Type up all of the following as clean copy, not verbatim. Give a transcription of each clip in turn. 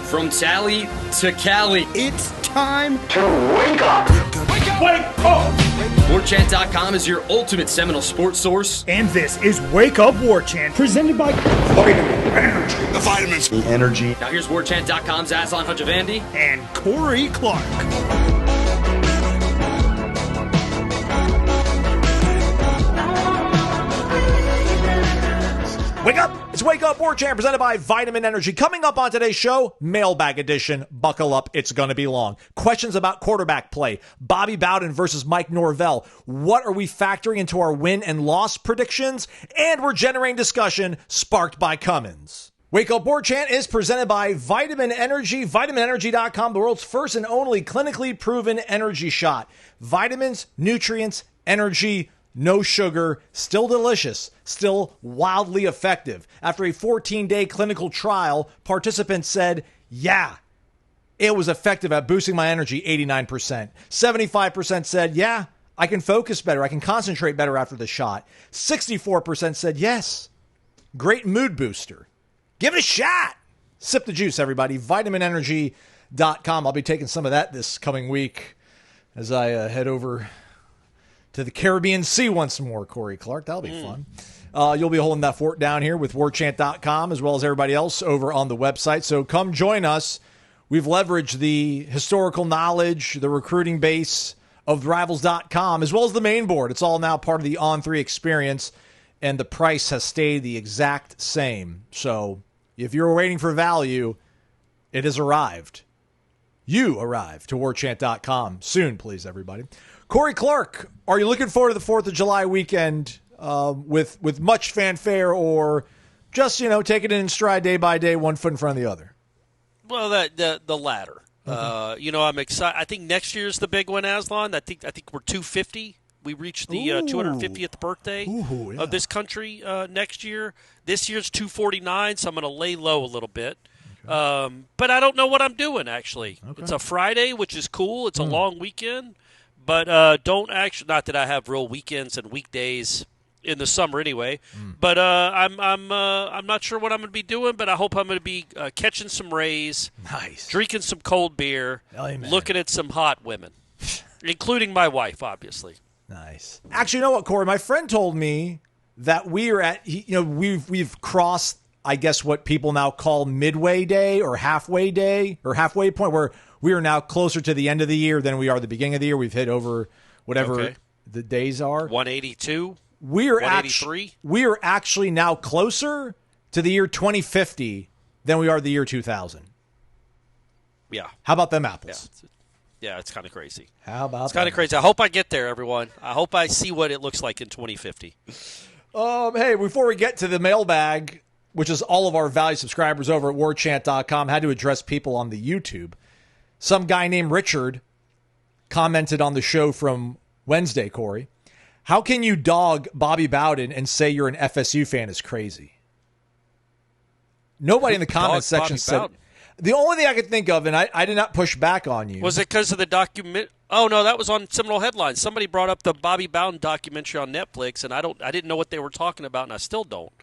From Tally to Cali. It's time to wake up. Wake up! Warchant.com is your ultimate Seminole sports source. And this is Wake Up Warchant, presented by Vitamin Energy. The vitamins. The energy. Now here's Warchant.com's Aslan Hajavandi and Corey Clark. Wake up! It's Wake Up Warchant presented by Vitamin Energy. Coming up on today's show, mailbag edition. Buckle up, it's going to be long. Questions about quarterback play. Bobby Bowden versus Mike Norvell. What are we factoring into our win and loss predictions? And we're generating discussion sparked by Cummins. Wake Up Warchant is presented by Vitamin Energy. VitaminEnergy.com, the world's first and only clinically proven energy shot. Vitamins, nutrients, energy, no sugar, still delicious, still wildly effective. After a 14-day clinical trial, participants said, yeah, it was effective at boosting my energy 89%. 75% said, yeah, I can focus better. I can concentrate better after the shot. 64% said, yes, great mood booster. Give it a shot. Sip the juice, everybody. VitaminEnergy.com. I'll be taking some of that this coming week as I head over to the Caribbean Sea once more, Corey Clark. That'll be fun. You'll be holding that fort down here with Warchant.com as well as everybody else over on the website. So come join us. We've leveraged the historical knowledge, the recruiting base of Rivals.com, as well as the main board. It's all now part of the On3 experience, and the price has stayed the exact same. So if you're waiting for value, it has arrived. You arrive to Warchant.com soon, please, everybody. Corey Clark, are you looking forward to the 4th of July weekend with much fanfare, or just, taking it in stride day by day, one foot in front of the other? Well, the latter. Okay. I'm excited. I think next year's the big one, Aslan. I think we're 250. We reached the 250th birthday of this country next year. This year's 249, so I'm going to lay low a little bit. Okay. But I don't know what I'm doing, actually. Okay. It's a Friday, which is cool. It's a long weekend. But don't actually, not that I have real weekends and weekdays in the summer anyway. But I'm not sure what I'm going to be doing. But I hope I'm going to be catching some rays, drinking some cold beer, looking at some hot women, including my wife, obviously. Nice. Actually, you know what, Corey? My friend told me that we are at, we've crossed, I guess, what people now call midway day or halfway point, where we are now closer to the end of the year than we are the beginning of the year. We've hit over whatever the days are. 182? We are actually now closer to the year 2050 than we are the year 2000. Yeah. How about them apples? Yeah, it's kind of crazy. How about It's kind of crazy. I hope I get there, everyone. I hope I see what it looks like in 2050. Hey, before we get to the mailbag, which is all of our valued subscribers over at Warchant.com, had to address people on the YouTube. Some guy named Richard commented on the show from Wednesday, Corey. How can you dog Bobby Bowden and say you're an FSU fan is crazy? Nobody in the comments section said. Bowden? The only thing I could think of, and I did not push back on you. Was it because of the document? Oh, no, that was on Seminole Headlines. Somebody brought up the Bobby Bowden documentary on Netflix, and I didn't know what they were talking about, and I still don't.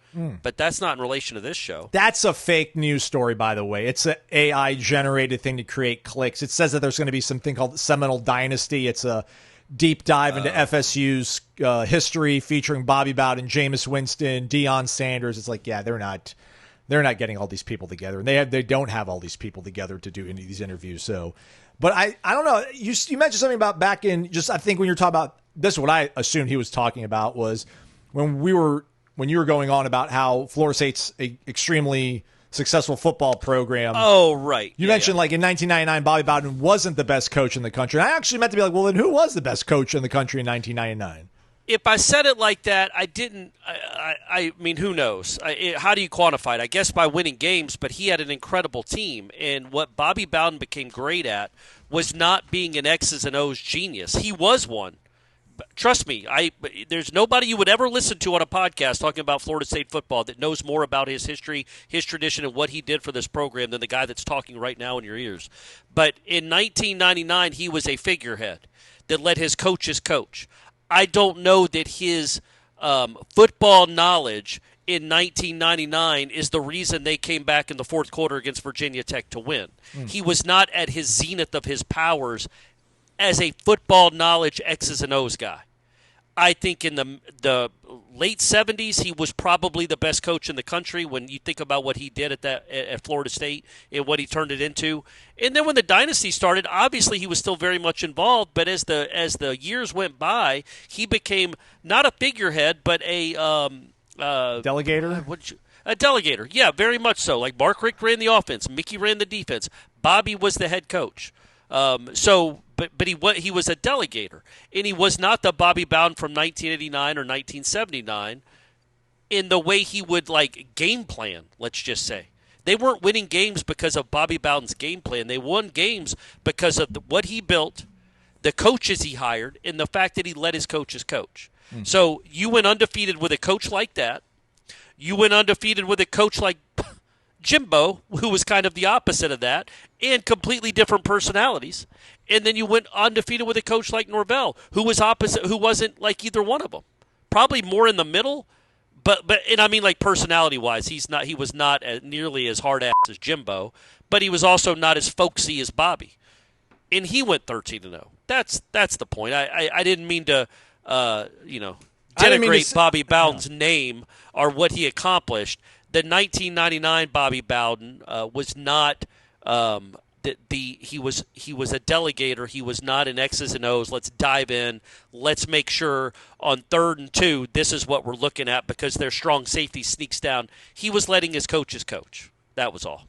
But that's not in relation to this show. That's a fake news story, by the way. It's an AI-generated thing to create clicks. It says that there's going to be something called the Seminole Dynasty. It's a deep dive into FSU's history featuring Bobby Bowden, Jameis Winston, Deion Sanders. It's like, yeah, they're not getting all these people together, and they don't have all these people together to do any of these interviews. So, but I don't know. You mentioned something about back in I think when you're talking about this, is what I assumed he was talking about was when you were going on about how Florida State's a extremely successful football program. Oh, right. You mentioned like in 1999, Bobby Bowden wasn't the best coach in the country. And I actually meant to be like, well, then who was the best coach in the country in 1999? If I said it like that, I didn't. I mean, who knows? How do you quantify it? I guess by winning games, but he had an incredible team. And what Bobby Bowden became great at was not being an X's and O's genius. He was one. Trust me, there's nobody you would ever listen to on a podcast talking about Florida State football that knows more about his history, his tradition, and what he did for this program than the guy that's talking right now in your ears. But in 1999, he was a figurehead that let his coaches coach. I don't know that his football knowledge in 1999 is the reason they came back in the fourth quarter against Virginia Tech to win. He was not at his zenith of his powers as a football knowledge X's and O's guy. I think in the late 70s, he was probably the best coach in the country when you think about what he did at Florida State and what he turned it into. And then when the dynasty started, obviously he was still very much involved. But as the years went by, he became not a figurehead, but a delegator. A delegator, yeah, very much so. Like Mark Richt ran the offense, Mickey ran the defense, Bobby was the head coach. But he was a delegator, and he was not the Bobby Bowden from 1989 or 1979 in the way he would game plan. Let's just say they weren't winning games because of Bobby Bowden's game plan. They won games because of what he built, the coaches he hired, and the fact that he let his coaches coach. So you went undefeated with a coach like that. You went undefeated with a coach like Jimbo, who was kind of the opposite of that, and completely different personalities. And then you went undefeated with a coach like Norvell, who was opposite, who wasn't like either one of them. Probably more in the middle, but and I mean personality-wise, he was not nearly as hard-ass as Jimbo, but he was also not as folksy as Bobby. And he went 13-0. That's the point. I didn't mean to denigrate Bobby Bowden's name or what he accomplished. The 1999 Bobby Bowden was not he was a delegator. He was not an X's and O's. Let's dive in. Let's make sure on 3rd and 2 this is what we're looking at because their strong safety sneaks down. He was letting his coaches coach. That was all.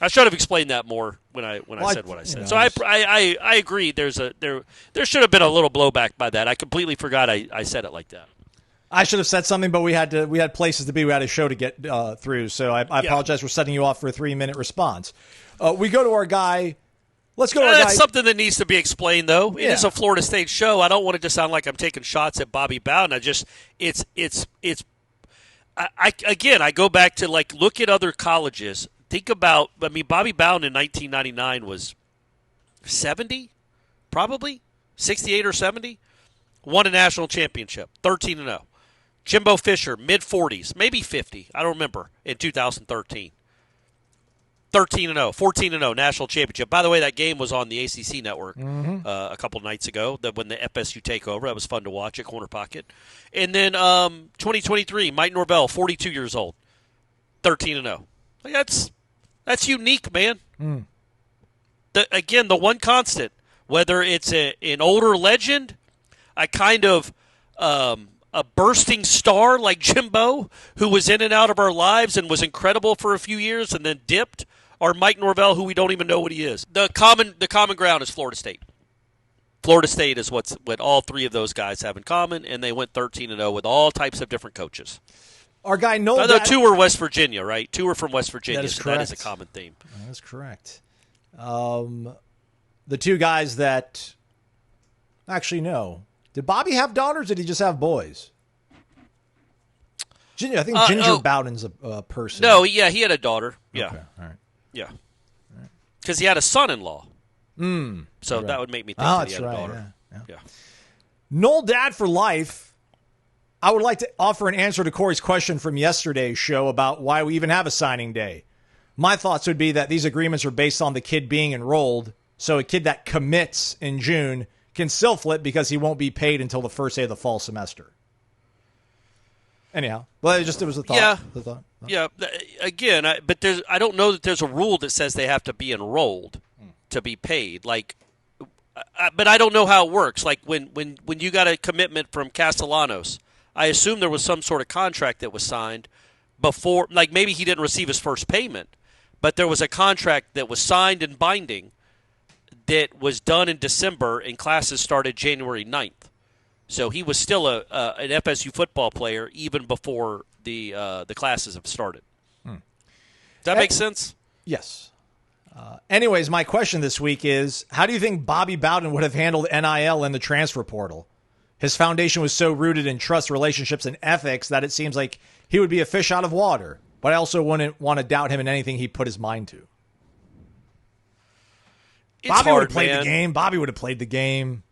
I should have explained that more when I said what I said. So I agree. There should have been a little blowback by that. I completely forgot I said it like that. I should have said something, but we had places to be. We had a show to get through, so I apologize for setting you off for a 3-minute response. We go to our guy. Let's go to our guy. That's something that needs to be explained, though. It is a Florida State show. I don't want it to sound like I'm taking shots at Bobby Bowden. I go back to look at other colleges. Think about, Bobby Bowden in 1999 was 70, probably 68 or 70. Won a national championship, 13-0. Jimbo Fisher, mid-40s, maybe 50. I don't remember, in 2013. 13-0, 14-0, national championship. By the way, that game was on the ACC network a couple nights ago when the FSU takeover. That was fun to watch at Corner Pocket. And then 2023, Mike Norvell, 42 years old, 13-0. That's unique, man. The one constant, whether it's an older legend, a kind of a bursting star like Jimbo, who was in and out of our lives and was incredible for a few years and then dipped, or Mike Norvell, who we don't even know what he is. The common ground is Florida State. Florida State is what all three of those guys have in common, and they went 13-0 with all types of different coaches. Our guy Noles. Although two were West Virginia, right? Two were from West Virginia, that is so correct. That is a common theme. That is correct. The two guys that actually no. Did Bobby have daughters, or did he just have boys? I think Ginger Bowden's a person. No, yeah, he had a daughter. Yeah. Okay, all right. Yeah. Because he had a son-in-law. So right. that would make me think that he had right, a daughter. Yeah. Noel Dad for life. I would like to offer an answer to Corey's question from yesterday's show about why we even have a signing day. My thoughts would be that these agreements are based on the kid being enrolled, so a kid that commits in June can still flip because he won't be paid until the first day of the fall semester. Anyhow, well, it was a thought. Yeah. The thought. Yeah. Again, I don't know that there's a rule that says they have to be enrolled to be paid. But I don't know how it works. Like when you got a commitment from Castellanos, I assume there was some sort of contract that was signed before. Like maybe he didn't receive his first payment, but there was a contract that was signed and binding that was done in December, and classes started January 9th. So he was still an FSU football player even before the classes have started. Does that make sense? Yes. Anyways, my question this week is, how do you think Bobby Bowden would have handled NIL in the transfer portal? His foundation was so rooted in trust, relationships, and ethics that it seems like he would be a fish out of water. But I also wouldn't want to doubt him in anything he put his mind to. Bobby would have played the game. Bobby would have played the game.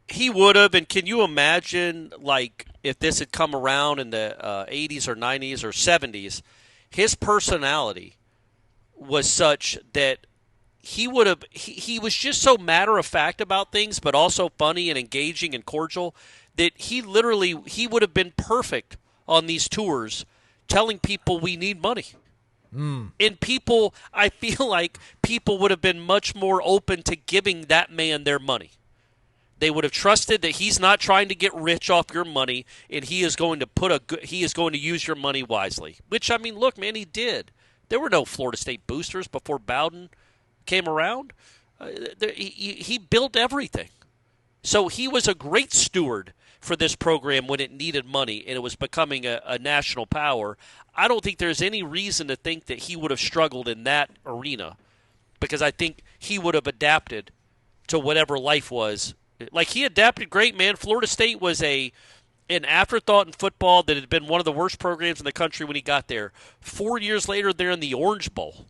He would have, and can you imagine, like, if this had come around in the 80s or 90s or 70s, his personality was such that he was just so matter-of-fact about things, but also funny and engaging and cordial, that he would have been perfect on these tours telling people we need money. And I feel like people would have been much more open to giving that man their money. They would have trusted that he's not trying to get rich off your money, and he is going to use your money wisely. Which, I mean, look, man, he did. There were no Florida State boosters before Bowden came around. He built everything. So he was a great steward for this program when it needed money and it was becoming a national power. I don't think there's any reason to think that he would have struggled in that arena, because I think he would have adapted to whatever life was. Like, he adapted great, man. Florida State was an afterthought in football that had been one of the worst programs in the country when he got there. 4 years later, they're in the Orange Bowl.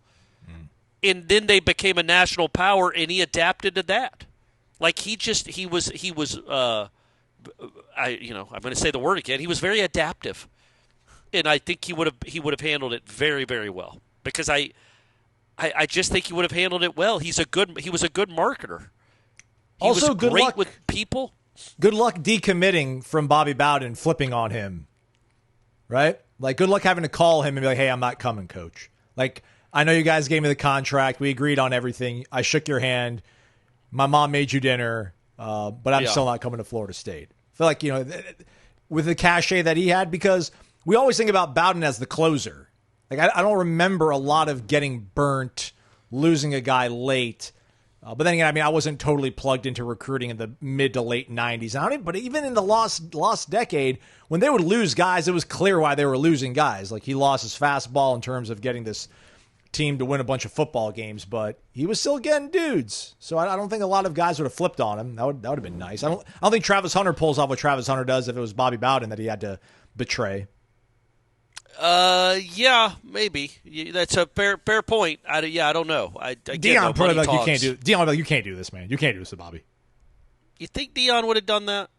And then they became a national power, and he adapted to that. Like, I'm going to say the word again. He was very adaptive, and I think he would have handled it very, very well, because I just think he would have handled it well. He was a good marketer. He also, was good great luck with people. Good luck decommitting from Bobby Bowden, flipping on him, right? Like, good luck having to call him and be like, "Hey, I'm not coming, coach." Like, I know you guys gave me the contract. We agreed on everything. I shook your hand. My mom made you dinner, but I'm still not coming to Florida State. I feel like, with the cachet that he had, because we always think about Bowden as the closer. Like, I don't remember a lot of getting burnt, losing a guy late. But then again, I mean, I wasn't totally plugged into recruiting in the mid to late 90s. But even in the lost decade, when they would lose guys, it was clear why they were losing guys. Like, he lost his fastball in terms of getting this team to win a bunch of football games, but he was still getting dudes. So I don't think a lot of guys would have flipped on him. That would have been nice. I don't think Travis Hunter pulls off what Travis Hunter does if it was Bobby Bowden that he had to betray. Yeah, maybe. That's a fair point. I don't know. Deion probably like, you can't do this, man. You can't do this to Bobby. You think Deion would have done that?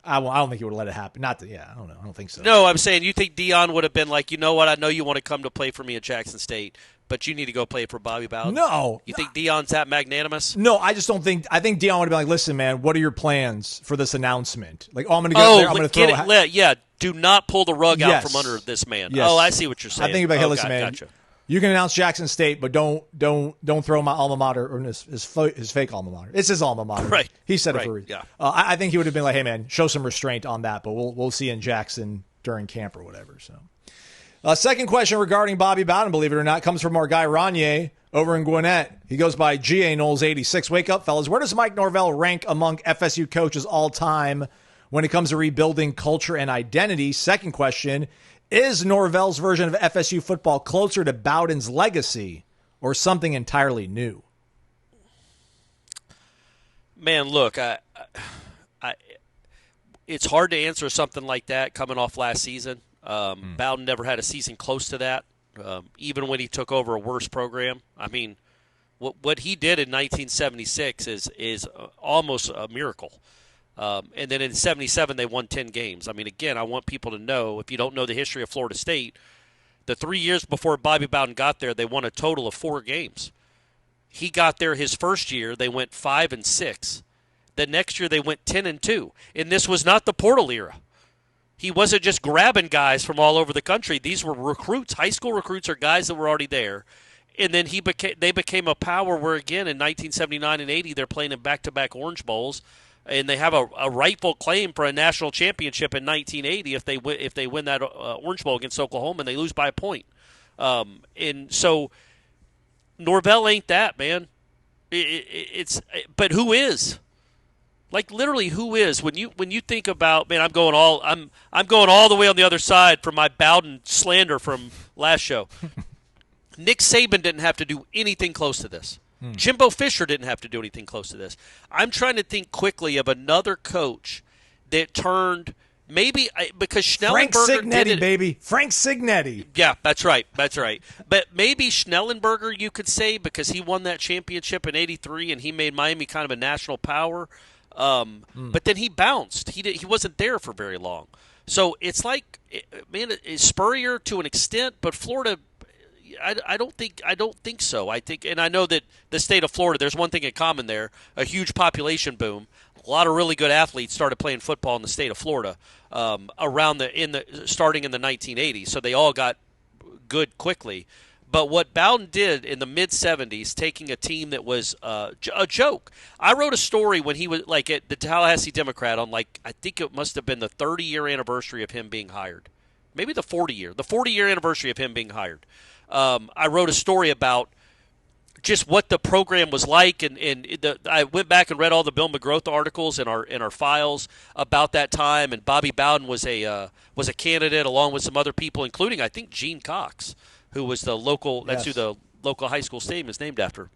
I don't think he would have let it happen. I don't know. I don't think so. No, I'm saying, you think Deion would have been like, you know what? I know you want to come to play for me at Jackson State, but you need to go play for Bobby Bowden. No. You think Deion's that magnanimous? No, I just don't think. I think Deion would have been like, listen, man, what are your plans for this announcement? Like, I'm going to go there. I'm going to throw yeah, do not pull the rug out from under this man. Yes. Oh, I see what you're saying. I think about, hey, listen, man, gotcha. You can announce Jackson State, but don't throw my alma mater or his fake alma mater. It's his alma mater. Right. He said it for a reason. Yeah. I think he would have been like, hey, man, show some restraint on that, but we'll see in Jackson during camp or whatever. So, second question regarding Bobby Bowden, believe it or not, comes from our guy Ranier over in Gwinnett. He goes by GA Noles 86. Wake up, fellas. Where does Mike Norvell rank among FSU coaches all time when it comes to rebuilding culture and identity? Second question, is Norvell's version of FSU football closer to Bowden's legacy or something entirely new? Man, look, it's hard to answer something like that coming off last season. Bowden never had a season close to that, even when he took over a worse program. I mean, what he did in 1976 is almost a miracle. And then in 77, they won 10 games. I mean, again, I want people to know, if you don't know the history of Florida State, the 3 years before Bobby Bowden got there, they won a total of 4 games. He got there his first year, they went 5-6. The next year, they went 10-2. And this was not the portal era. He wasn't just grabbing guys from all over the country. These were recruits. High school recruits are guys that were already there. And then they became a power where, again, in 1979 and 80, they're playing in back-to-back Orange Bowls. And they have a rightful claim for a national championship in 1980 if they win that Orange Bowl against Oklahoma and they lose by a point. And so Norvell ain't that, man. But who is? Like, literally, who is? When you think about, man, I'm going all the way on the other side for my Bowden slander from last show. Nick Saban didn't have to do anything close to this. Jimbo Fisher didn't have to do anything close to this. I'm trying to think quickly of another coach that turned because Schnellenberger Frank Signetti, did it, baby. Frank Signetti. Yeah, that's right. But maybe Schnellenberger, you could say, because he won that championship in '83 and he made Miami kind of a national power. But then he bounced. He wasn't there for very long. So it's like, man, it's Spurrier to an extent, but Florida, I don't think so. I think, and I know that the state of Florida, there's one thing in common there: a huge population boom. A lot of really good athletes started playing football in the state of Florida starting in the 1980s. So they all got good quickly. But what Bowden did in the mid-'70s, taking a team that was a joke. I wrote a story when he was at the Tallahassee Democrat on I think it must have been the 30-year anniversary of him being hired. Maybe the 40-year anniversary of him being hired. I wrote a story about just what the program was like, and I went back and read all the Bill McGroth articles in our files about that time. And Bobby Bowden was a candidate along with some other people, including I think Gene Cox, who was the local. That's who the local high school stadium is named after.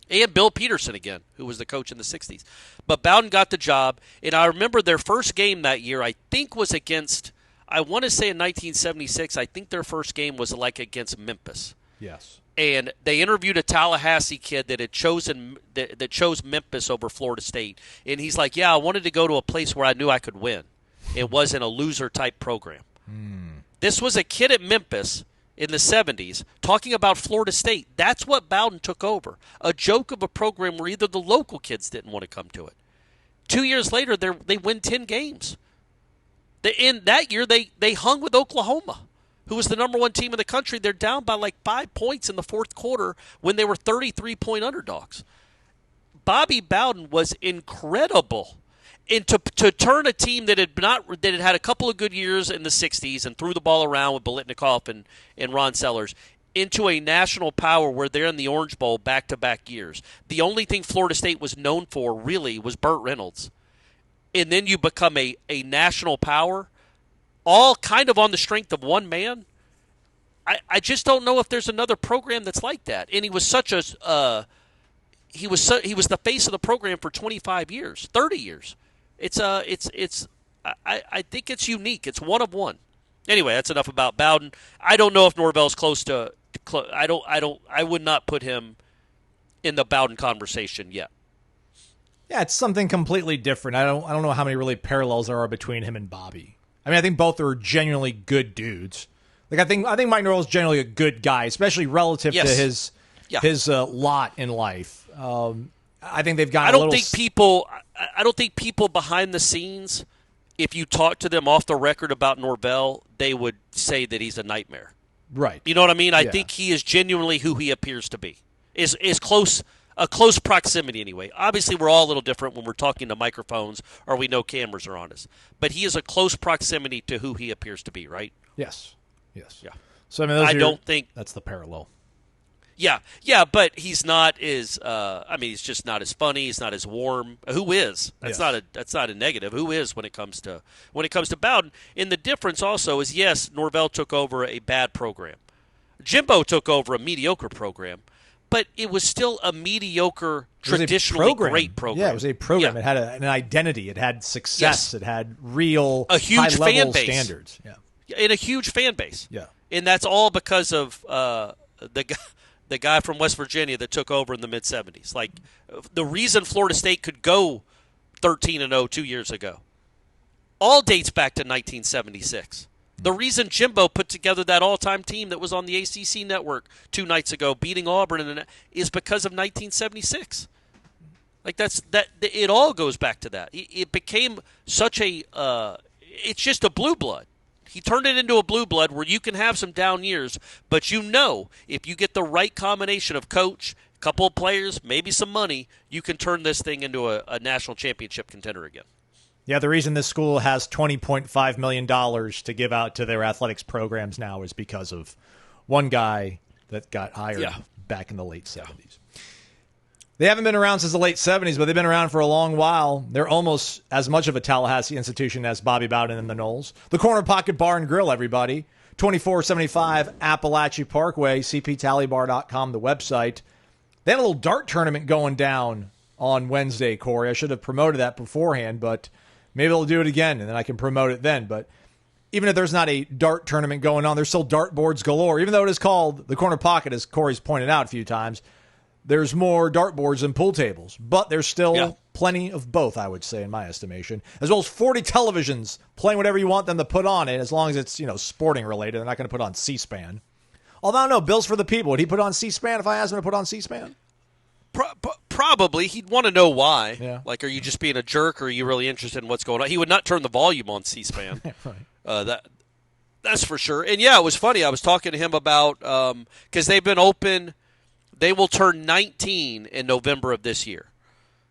And Bill Peterson again, who was the coach in the 60s. But Bowden got the job, and I remember their first game that year, I think was against, I want to say in 1976, I think their first game was against Memphis. Yes. And they interviewed a Tallahassee kid that had chosen that chose Memphis over Florida State. And he's like, yeah, I wanted to go to a place where I knew I could win. It wasn't a loser-type program. This was a kid at Memphis in the 70s talking about Florida State. That's what Bowden took over, a joke of a program where either the local kids didn't want to come to it. 2 years later, they win 10 games. In that year, they hung with Oklahoma, who was the number one team in the country. They're down by 5 points in the fourth quarter when they were 33-point underdogs. Bobby Bowden was incredible. And to turn a team that had had a couple of good years in the 60s and threw the ball around with Biletnikoff and Ron Sellers into a national power where they're in the Orange Bowl back-to-back years. The only thing Florida State was known for really was Burt Reynolds. And then you become a national power, all kind of on the strength of one man. I just don't know if there's another program that's like that. And he was such a he was the face of the program for 25 years, 30 years. I think it's unique. It's one of one. Anyway, that's enough about Bowden. I don't know if Norvell's close to. I would not put him in the Bowden conversation yet. Yeah, it's something completely different. I don't know how many really parallels there are between him and Bobby. I mean, I think both are genuinely good dudes. I think Mike Norvell is generally a good guy, especially relative to his lot in life. I think they've got. I don't think people behind the scenes, if you talk to them off the record about Norvell, they would say that he's a nightmare. Right. You know what I mean? I think he is genuinely who he appears to be. Is a close proximity anyway. Obviously, we're all a little different when we're talking to microphones or we know cameras are on us. But he is a close proximity to who he appears to be, right? Yes. Yeah. So I don't think that's the parallel. Yeah, but he's not as. He's just not as funny. He's not as warm. Who is? That's not a negative. Who is when it comes to Bowden? And the difference also is, yes, Norvell took over a bad program. Jimbo took over a mediocre program, but it was still a mediocre, traditionally great program. Yeah, it was a program. Yeah. It had an identity. It had success. Yes. It had real a huge high-level fan base. Standards. Yeah, and a huge fan base. Yeah, and that's all because of the guy from West Virginia that took over in the mid-'70s. Like, the reason Florida State could go 13-0 2 years ago all dates back to 1976. The reason Jimbo put together that all-time team that was on the ACC network 2 nights ago, beating Auburn, is because of 1976. Like, it all goes back to that. It became such a it's just a blue blood. He turned it into a blue blood where you can have some down years, but if you get the right combination of coach, a couple of players, maybe some money, you can turn this thing into a national championship contender again. Yeah, the reason this school has $20.5 million to give out to their athletics programs now is because of one guy that got hired back in the late 70s. They haven't been around since the late 70s, but they've been around for a long while. They're almost as much of a Tallahassee institution as Bobby Bowden and the Noles. The Corner Pocket Bar and Grill, everybody. 2475 Appalachia Parkway, cptallybar.com, the website. They had a little dart tournament going down on Wednesday, Corey. I should have promoted that beforehand, but maybe they'll do it again, and then I can promote it then. But even if there's not a dart tournament going on, there's still dart boards galore. Even though it is called the Corner Pocket, as Corey's pointed out a few times, there's more dartboards than pool tables, but there's still plenty of both, I would say, in my estimation, as well as 40 televisions playing whatever you want them to put on it, as long as it's, sporting related. They're not going to put on C-SPAN. Although, no, Bill's for the people. Would he put on C-SPAN if I asked him to put on C-SPAN? Probably. He'd want to know why. Yeah. Like, are you just being a jerk, or are you really interested in what's going on? He would not turn the volume on C-SPAN. Right. That's for sure. And, yeah, it was funny. I was talking to him about because they've been open. They will turn 19 in November of this year.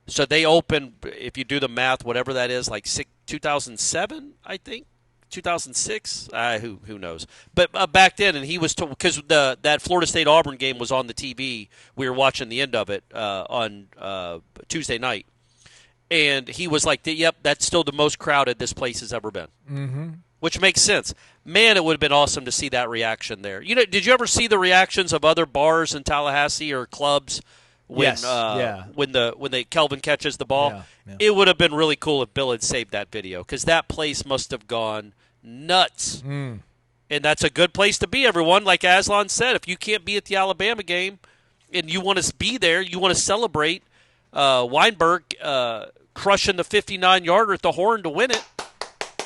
So they opened, if you do the math, whatever that is, like 2007, I think. 2006, who knows? But back then, and he was told, because that Florida State Auburn game was on the TV. We were watching the end of it on Tuesday night, and he was like, "Yep, that's still the most crowded this place has ever been," which makes sense. Man, it would have been awesome to see that reaction there. Did you ever see the reactions of other bars in Tallahassee or clubs? When Kelvin catches the ball? Yeah. It would have been really cool if Bill had saved that video, because that place must have gone nuts. And that's a good place to be, everyone. Like Aslan said, if you can't be at the Alabama game and you want to be there, you want to celebrate Weinberg crushing the 59-yarder at the horn to win it,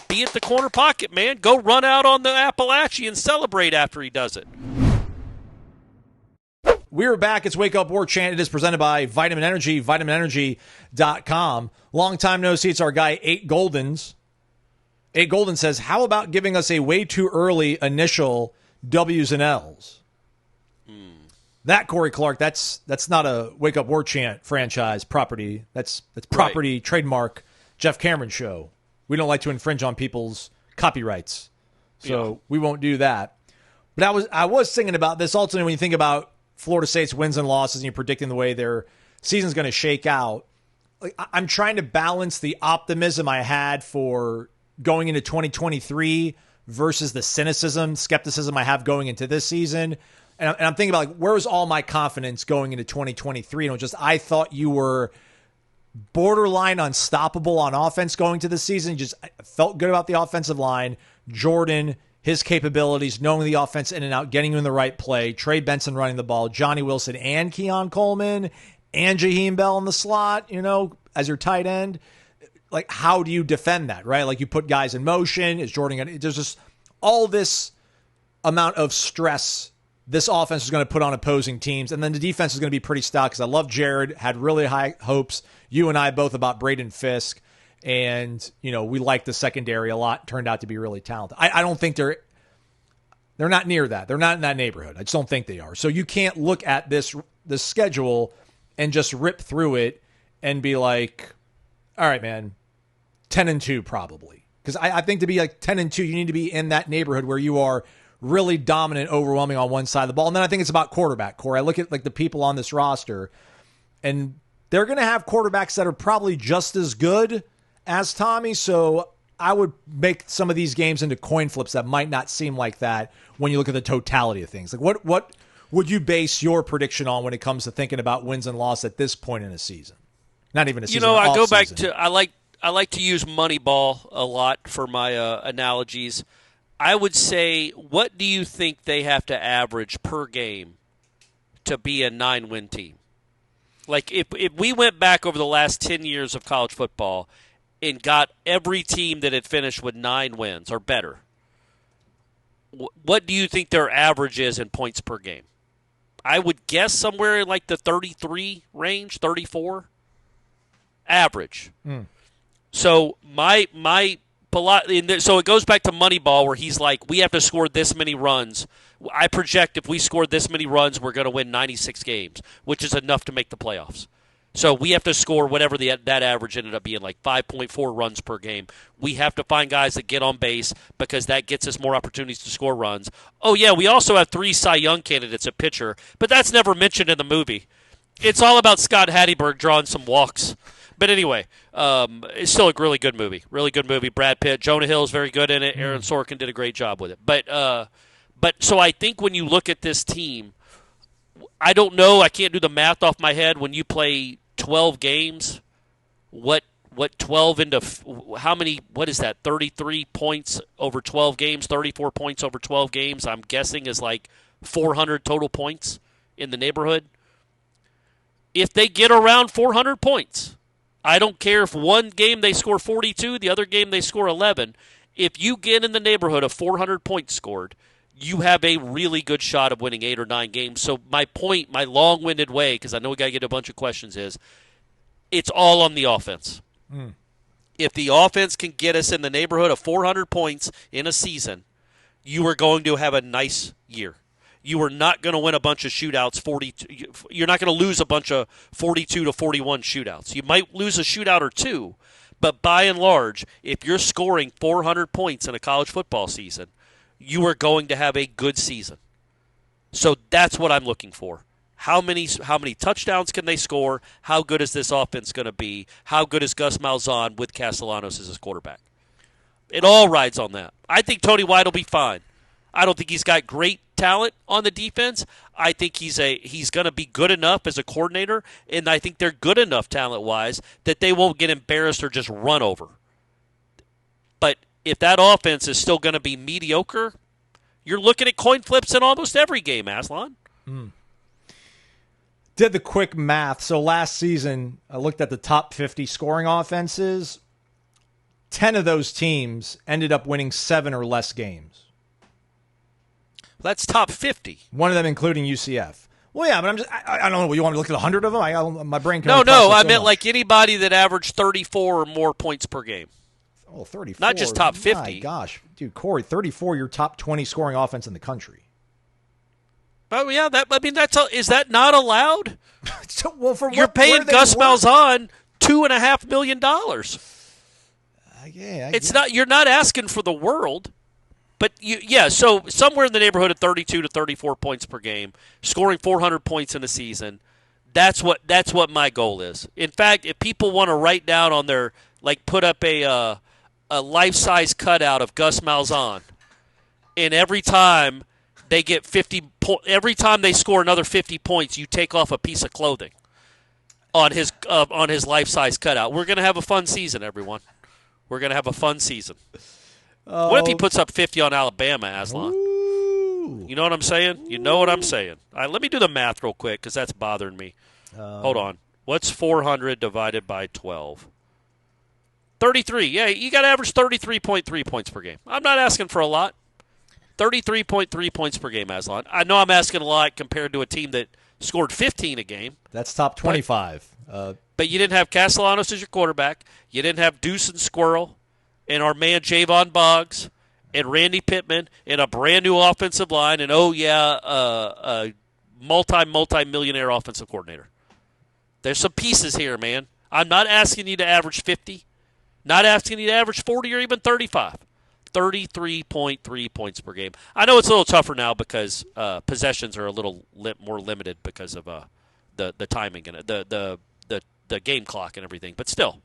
be at the corner pocket, man. Go run out on the Appalachian and celebrate after he does it. We're back. It's Wake Up Warchant. It is presented by Vitamin Energy, vitaminenergy.com. Long time no see. It's our guy, 8 Goldens. 8 Golden says, how about giving us a way too early initial W's and L's? That, Corey Clark, that's not a Wake Up Warchant franchise property. That's property, trademark, Jeff Cameron show. We don't like to infringe on people's copyrights. So we won't do that. But I was thinking about this ultimately when you think about Florida State's wins and losses and you're predicting the way their season's going to shake out. Like, I'm trying to balance the optimism I had for going into 2023 versus the skepticism I have going into this season. And I'm thinking about, like, where was all my confidence going into 2023? I thought you were borderline unstoppable on offense going to the season. I felt good about the offensive line. Jordan, his capabilities, knowing the offense in and out, getting you in the right play, Trey Benson running the ball, Johnny Wilson and Keon Coleman, and Jaheim Bell in the slot, as your tight end. Like, how do you defend that, right? Like, you put guys in motion. Is Jordan there's just all this amount of stress this offense is going to put on opposing teams, and then the defense is going to be pretty stout, because I love Jared, had really high hopes, you and I both, about Braden Fisk. And, we like the secondary a lot. Turned out to be really talented. I don't think they're not near that. They're not in that neighborhood. I just don't think they are. So you can't look at this schedule and just rip through it and be like, all right, man, 10-2 probably. Because I think to be like 10-2, you need to be in that neighborhood where you are really dominant, overwhelming on one side of the ball. And then I think it's about quarterback core. I look at, like, the people on this roster, and they're going to have quarterbacks that are probably just as good as Tommy, so I would make some of these games into coin flips that might not seem like that when you look at the totality of things. Like, what would you base your prediction on when it comes to thinking about wins and losses at this point in a season? Not even a season. I go back to I like to use Moneyball a lot for my analogies. I would say, what do you think they have to average per game to be a 9-win team? Like, if we went back over the last 10 years of college football and got every team that had finished with 9 wins or better, what do you think their average is in points per game? I would guess somewhere in like the 33 range, 34 average. So so it goes back to Moneyball, where he's like, we have to score this many runs. I project if we score this many runs, we're going to win 96 games, which is enough to make the playoffs. So we have to score whatever that average ended up being, like 5.4 runs per game. We have to find guys that get on base, because that gets us more opportunities to score runs. Oh, yeah, we also have 3 Cy Young candidates at pitcher, but that's never mentioned in the movie. It's all about Scott Hatteberg drawing some walks. But anyway, it's still a really good movie. Really good movie. Brad Pitt. Jonah Hill is very good in it. Aaron Sorkin did a great job with it. But so I think when you look at this team, I don't know. I can't do the math off my head. When you play 12 games, what 12 into how many? What is that? 33 points over 12 games. 34 points over 12 games. I'm guessing is like 400 total points in the neighborhood. If they get around 400 points, I don't care if one game they score 42, the other game they score 11. If you get in the neighborhood of 400 points scored, you have a really good shot of winning 8 or 9 games. So my point, my long-winded way, because I know we got to get a bunch of questions, is it's all on the offense. If the offense can get us in the neighborhood of 400 points in a season, you are going to have a nice year. You are not going to win a bunch of shootouts. You're not going to lose a bunch of 42 to 41 shootouts. You might lose a shootout or two, but by and large, if you're scoring 400 points in a college football season, you are going to have a good season. So that's what I'm looking for. How many touchdowns can they score? How good is this offense going to be? How good is Gus Malzahn with Castellanos as his quarterback? It all rides on that. I think Tony White will be fine. I don't think he's got great talent on the defense. I think he's going to be good enough as a coordinator, and I think they're good enough talent-wise that they won't get embarrassed or just run over. But if that offense is still going to be mediocre, you're looking at coin flips in almost every game, Aslan. Did the quick math. So last season, I looked at the top 50 scoring offenses. 10 of those teams ended up winning 7 or less games. That's top 50. One of them including UCF. Well, yeah, but I don't know. You want me to look at 100 of them? My brain can No, only process I so meant much. like anybody that averaged 34 or more points per game. Oh, 34. Not just top 50. My gosh. Dude, Corey, 34, your top 20 scoring offense in the country. Oh, yeah, is that not allowed? Well, for You're paying Gus Malzahn $2.5 million. It's not. You're not asking for the world. But, so somewhere in the neighborhood of 32 to 34 points per game, scoring 400 points in a season, that's what my goal is. In fact, if people want to write down on their, put up a life-size cutout of Gus Malzahn, and every time they get every time they score another 50 points, you take off a piece of clothing on his life-size cutout. We're going to have a fun season, everyone. We're going to have a fun season. What if he puts up 50 on Alabama, Aslan? Ooh. You know what I'm saying? You know what I'm saying. All right, let me do the math real quick because that's bothering me. Hold on. What's 400 divided by 12? 33. Yeah, you got to average 33.3 points per game. I'm not asking for a lot. 33.3 points per game, Aslan. I know I'm asking a lot compared to a team that scored 15 a game. That's top 25. But you didn't have Castellanos as your quarterback. You didn't have Deuce and Squirrel and our man Javon Boggs and Randy Pittman and a brand-new offensive line and, a multi-millionaire offensive coordinator. There's some pieces here, man. I'm not asking you to average 50. Not asking you to average 40 or even 35. 33.3 points per game. I know it's a little tougher now because possessions are a little more limited because of the timing and the game clock and everything. But still,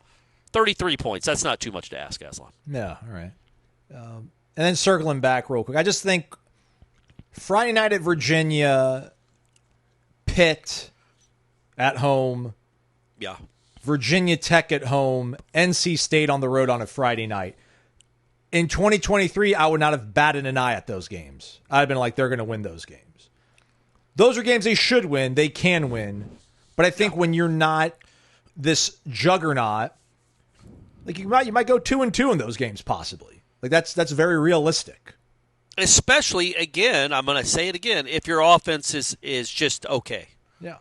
33 points. That's not too much to ask, Aslan. Yeah, all right. And then circling back real quick, I just think Friday night at Virginia, Pitt at home, Yeah. Virginia Tech at home, NC State on the road on a Friday night. In 2023, I would not have batted an eye at those games. I'd have been like, they're going to win those games. Those are games they should win. They can win. But I think when you're not this juggernaut, you might go 2-2 in those games possibly. That's very realistic. Especially, again, I'm going to say it again, if your offense is just okay. Yeah.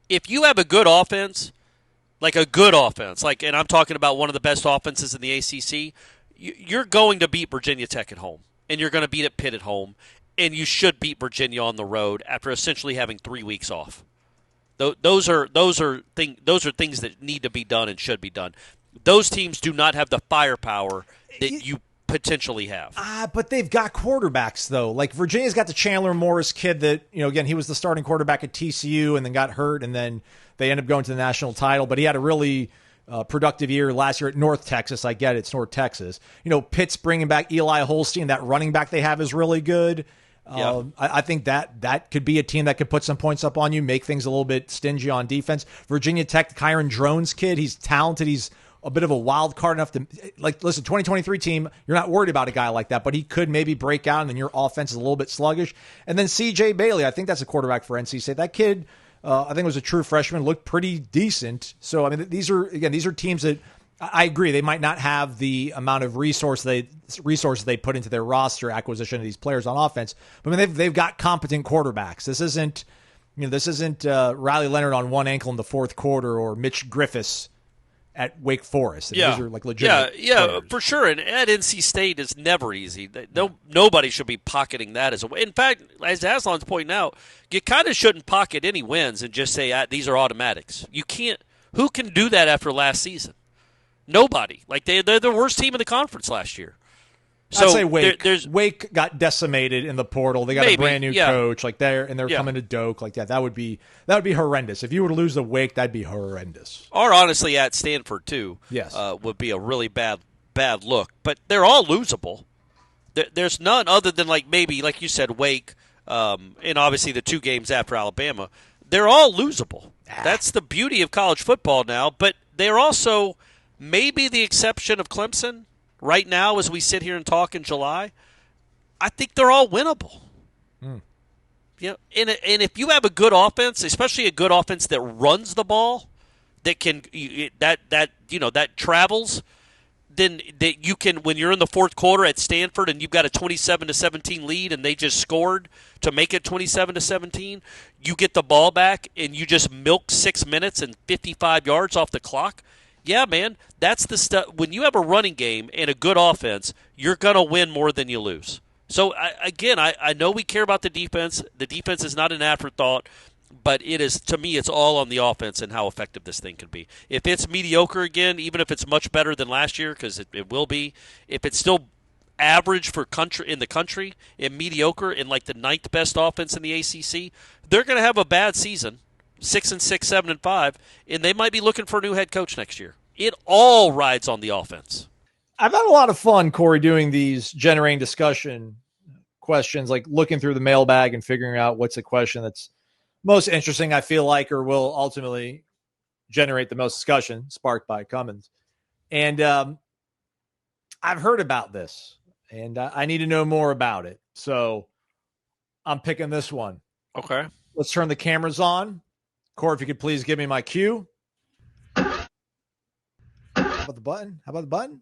If you have a good offense, and I'm talking about one of the best offenses in the ACC, you're going to beat Virginia Tech at home, and you're going to beat Pitt at home, and you should beat Virginia on the road after essentially having 3 weeks off. Those are things that need to be done and should be done. Those teams do not have the firepower that you potentially have. But they've got quarterbacks, though. Like, Virginia's got the Chandler Morris kid that, again, he was the starting quarterback at TCU and then got hurt, and then they ended up going to the national title. But he had a really productive year last year at North Texas. I get it. It's North Texas. Pitt's bringing back Eli Holstein. That running back they have is really good. Yeah. I think that could be a team that could put some points up on you, make things a little bit stingy on defense. Virginia Tech, Kyron Drones kid, he's talented. He's a bit of a wild card enough to, listen, 2023 team, you're not worried about a guy like that, but he could maybe break out and then your offense is a little bit sluggish. And then C.J. Bailey, I think that's a quarterback for NC State. That kid, I think it was a true freshman, looked pretty decent. So, I mean, these are teams that I agree they might not have the amount of resources they put into their roster acquisition of these players on offense, but I mean they've got competent quarterbacks. This isn't Riley Leonard on one ankle in the fourth quarter or Mitch Griffiths at Wake Forest. These are like legitimate players. For sure. And at NC State is never easy. Nobody should be pocketing that as a win. In fact, as Aslan's pointing out, you kind of shouldn't pocket any wins and just say these are automatics. You can't. Who can do that after last season? Nobody. Like they're the worst team in the conference last year. So I'd say Wake. Wake got decimated in the portal. They got a brand new coach. Like they're coming to Doak. Like that would be horrendous. If you were to lose to Wake, that'd be horrendous. Or honestly, at Stanford too. Yes, would be a really bad look. But they're all losable. There's none other than maybe like you said, Wake, and obviously the 2 games after Alabama. They're all losable. That's the beauty of college football now. But they're also maybe the exception of Clemson. Right now, as we sit here and talk in July, I think they're all winnable. You know, and if you have a good offense, especially a good offense that runs the ball, that can that travels, then that you can, when you're in the fourth quarter at Stanford and you've got a 27-17 lead and they just scored to make it 27-17, you get the ball back and you just milk 6 minutes and 55 yards off the clock. Yeah, man, that's the stuff. When you have a running game and a good offense, you're going to win more than you lose. So, I know we care about the defense. The defense is not an afterthought, but it is, to me, it's all on the offense and how effective this thing can be. If it's mediocre again, even if it's much better than last year, because it will be, if it's still average for in the country and mediocre in like the 9th best offense in the ACC, they're going to have a bad season. 6-6, 7-5, and they might be looking for a new head coach next year. It all rides on the offense. I've had a lot of fun, Corey, doing these generating discussion questions, like looking through the mailbag and figuring out what's the question that's most interesting, I feel like, or will ultimately generate the most discussion, sparked by Cummins. And I've heard about this, and I need to know more about it. So I'm picking this one. Okay. Let's turn the cameras on. Corey, if you could please give me my cue. How about the button?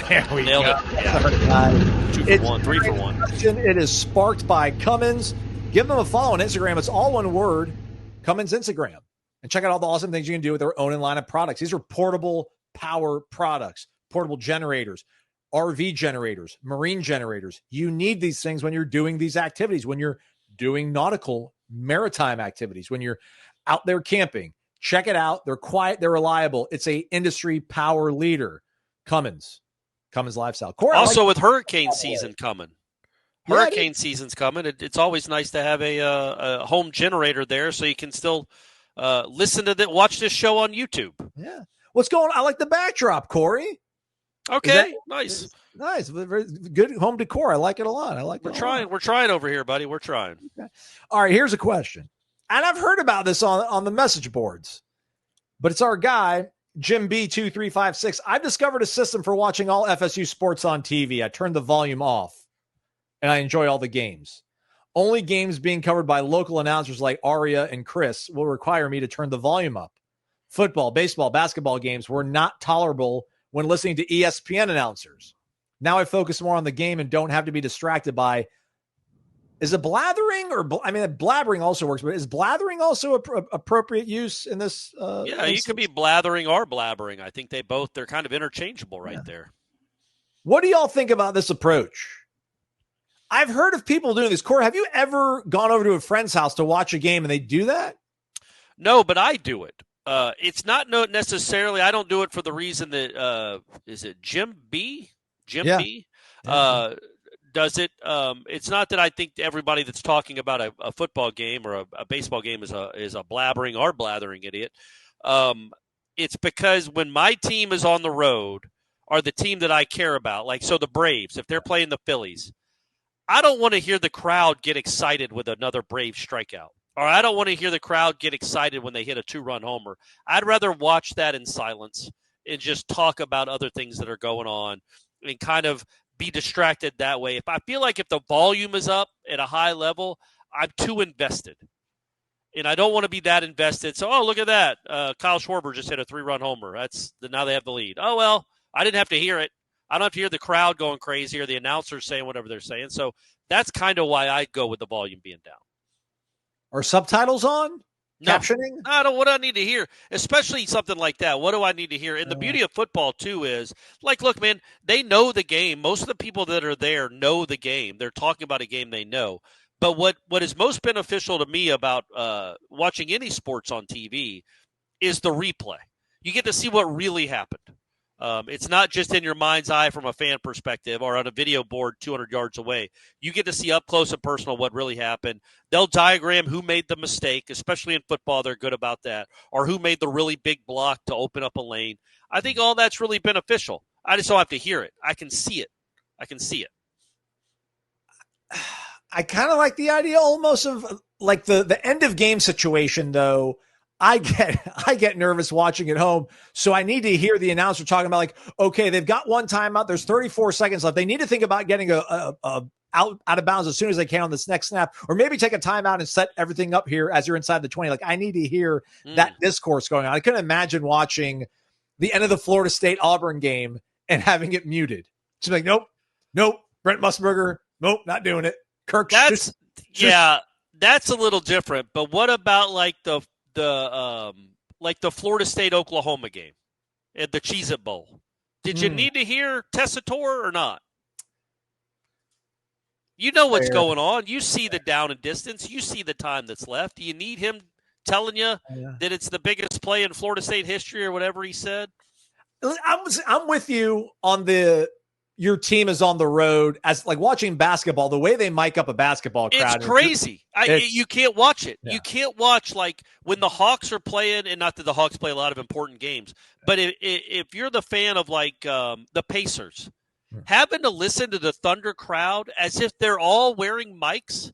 There we Nailed go. it. Yeah. 2 for 1, 3 for 1. It is sparked by Cummins. Give them a follow on Instagram. It's all one word, Cummins Instagram. And check out all the awesome things you can do with their own in-line of products. These are portable power products, portable generators, RV generators, marine generators. You need these things when you're doing these activities, when you're doing nautical maritime activities, when you're out there camping. Check it out. They're quiet. They're reliable. It's a industry power leader. Cummins Lifestyle. Corey, also with hurricane season coming. Hurricane season's coming. It's always nice to have a home generator there so you can still listen to watch this show on YouTube. Yeah. What's going on? I like the backdrop, Corey. Okay. Nice. Nice. Very good home decor. I like it a lot. We're trying over here, buddy. We're trying. Okay. All right, here's a question. And I've heard about this on the message boards, but it's our guy, Jim B2356. I've discovered a system for watching all FSU sports on TV. I turned the volume off, and I enjoy all the games. Only games being covered by local announcers like Aria and Chris will require me to turn the volume up. Football, baseball, basketball games were not tolerable when listening to ESPN announcers. Now I focus more on the game and don't have to be distracted by, is it blathering blabbering also works, but is blathering also appropriate use in this? You can be blathering or blabbering. I think they're kind of interchangeable right there. What do y'all think about this approach? I've heard of people doing this. Corey, have you ever gone over to a friend's house to watch a game and they do that? No, but I do it. It's not necessarily, I don't do it for the reason that, is it Jim B? B does it. It's not that I think everybody that's talking about a football game or a baseball game is a blabbering or blathering idiot. It's because when my team is on the road or the team that I care about, like so the Braves, if they're playing the Phillies, I don't want to hear the crowd get excited with another Brave strikeout. Or I don't want to hear the crowd get excited when they hit a 2-run homer. I'd rather watch that in silence and just talk about other things that are going on and kind of be distracted that way. If I feel like if the volume is up at a high level, I'm too invested. And I don't want to be that invested. So, look at that. Kyle Schwarber just hit a 3-run homer. Now they have the lead. Oh, well, I didn't have to hear it. I don't have to hear the crowd going crazy or the announcers saying whatever they're saying. So that's kind of why I go with the volume being down. Are subtitles on? No. Captioning? I don't. What do I need to hear? Especially something like that. What do I need to hear? And the beauty of football, too, is, like, look, man, they know the game. Most of the people that are there know the game. They're talking about a game they know. But what is most beneficial to me about watching any sports on TV is the replay. You get to see what really happened. It's not just in your mind's eye from a fan perspective or on a video board 200 yards away. You get to see up close and personal what really happened. They'll diagram who made the mistake, especially in football. They're good about that. Or who made the really big block to open up a lane. I think all that's really beneficial. I just don't have to hear it. I can see it. I kind of like the idea almost of like the end of game situation, though. I get nervous watching at home, so I need to hear the announcer talking about, like, okay, they've got one timeout. There's 34 seconds left. They need to think about getting a out of bounds as soon as they can on this next snap, or maybe take a timeout and set everything up here as you're inside the 20. Like, I need to hear that discourse going on. I couldn't imagine watching the end of the Florida State Auburn game and having it muted. Just like, nope, Brent Musburger, nope, not doing it. Kirk, that's a little different. But what about like the Florida State Oklahoma game at the Cheez-It Bowl? Did you need to hear Tessitore or not? You know what's going on. You see the down and distance. You see the time that's left. Do you need him telling you that it's the biggest play in Florida State history or whatever he said? I'm with you on your team is on the road, as like watching basketball, the way they mic up a basketball crowd. It's crazy. You can't watch it. Yeah. You can't watch like when the Hawks are playing, and not that the Hawks play a lot of important games, but if you're the fan of like the Pacers, having to listen to the Thunder crowd as if they're all wearing mics,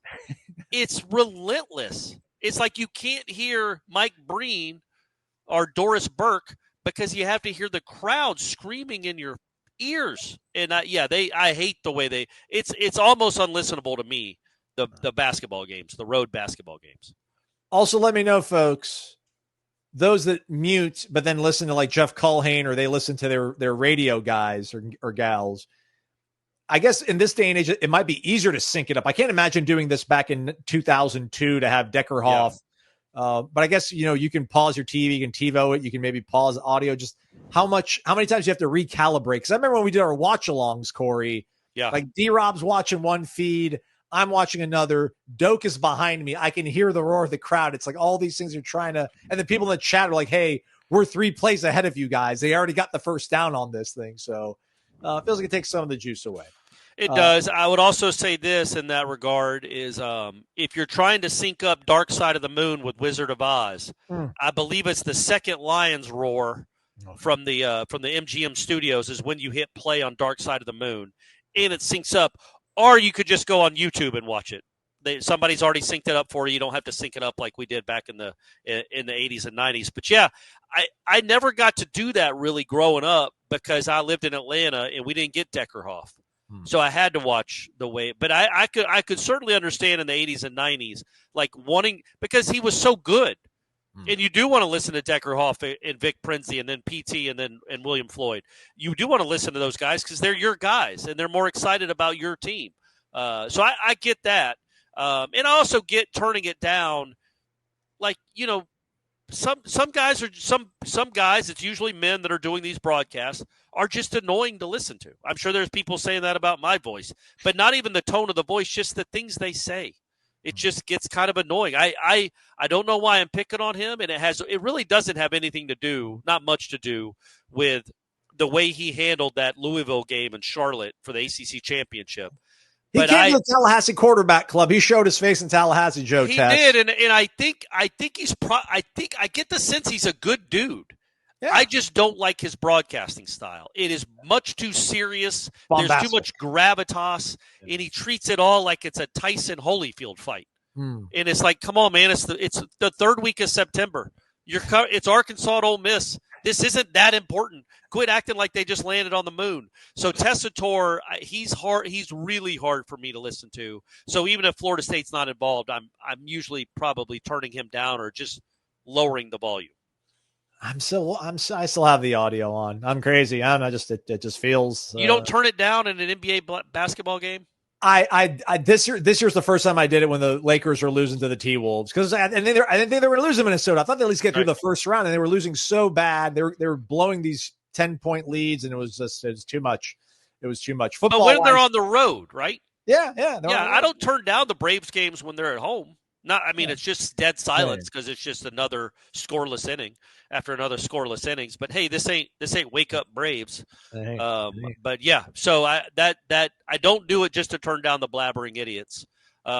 it's relentless. It's like you can't hear Mike Breen or Doris Burke because you have to hear the crowd screaming in your ears. And I hate the way it's almost unlistenable to me, the basketball games, the road basketball games. Also, let me know, folks, those that mute but then listen to like Jeff Culhane, or they listen to their radio guys or gals. I guess in this day and age, it might be easier to sync it up. I can't imagine doing this back in 2002 to have Deckerhoff. Yeah. But I guess, you can pause your TV, you can TiVo it, you can maybe pause audio. Just how many times you have to recalibrate? Because I remember when we did our watch-alongs, Corey, like D-Rob's watching one feed, I'm watching another, Doak is behind me, I can hear the roar of the crowd. It's like all these things are trying to, and the people in the chat are like, hey, we're 3 plays ahead of you guys. They already got the first down on this thing. So it feels like it takes some of the juice away. It does. I would also say this in that regard is if you're trying to sync up Dark Side of the Moon with Wizard of Oz, I believe it's the second Lion's roar from the MGM studios is when you hit play on Dark Side of the Moon, and it syncs up. Or you could just go on YouTube and watch it. Somebody's already synced it up for you. You don't have to sync it up like we did back in the 80s and 90s. But yeah, I never got to do that really growing up because I lived in Atlanta and we didn't get Deckerhoff. So I had to watch the way, but I could certainly understand in the 80s and 90s, like wanting, because he was so good. And you do want to listen to Deckerhoff and Vic Prinzi and then PT and William Floyd. You do want to listen to those guys because they're your guys and they're more excited about your team. So I get that. And I also get turning it down. Like, some guys, it's usually men that are doing these broadcasts, are just annoying to listen to. I'm sure there's people saying that about my voice, but not even the tone of the voice, just the things they say. It just gets kind of annoying. I don't know why I'm picking on him, and it really doesn't have anything to do, not much to do, with the way he handled that Louisville game in Charlotte for the ACC championship. He came to the Tallahassee quarterback club. He showed his face in Tallahassee, Joe. He did, and I think he's I get the sense he's a good dude. Yeah. I just don't like his broadcasting style. It is much too serious. Bombastic. There's too much gravitas, and he treats it all like it's a Tyson Holyfield fight. And it's like, come on, man! It's the third week of September. It's Arkansas at Ole Miss. This isn't that important. Quit acting like they just landed on the moon. So Tessitore, he's hard. He's really hard for me to listen to. So even if Florida State's not involved, I'm usually probably turning him down or just lowering the volume. I still have the audio on. I'm crazy. It just feels. You don't turn it down in an NBA basketball game? This year's the first time I did it when the Lakers were losing to the T-Wolves, because I didn't think they were losing Minnesota. I thought they'd at least get through the first round, and they were losing so bad. They were blowing these 10-point leads, and it was too much. It was too much. Football. But when they're on the road, right? Yeah. I don't turn down the Braves games when they're at home. It's just dead silence because it's just another scoreless inning after another scoreless innings. But hey, this ain't wake up Braves. But yeah, so I don't do it just to turn down the blabbering idiots,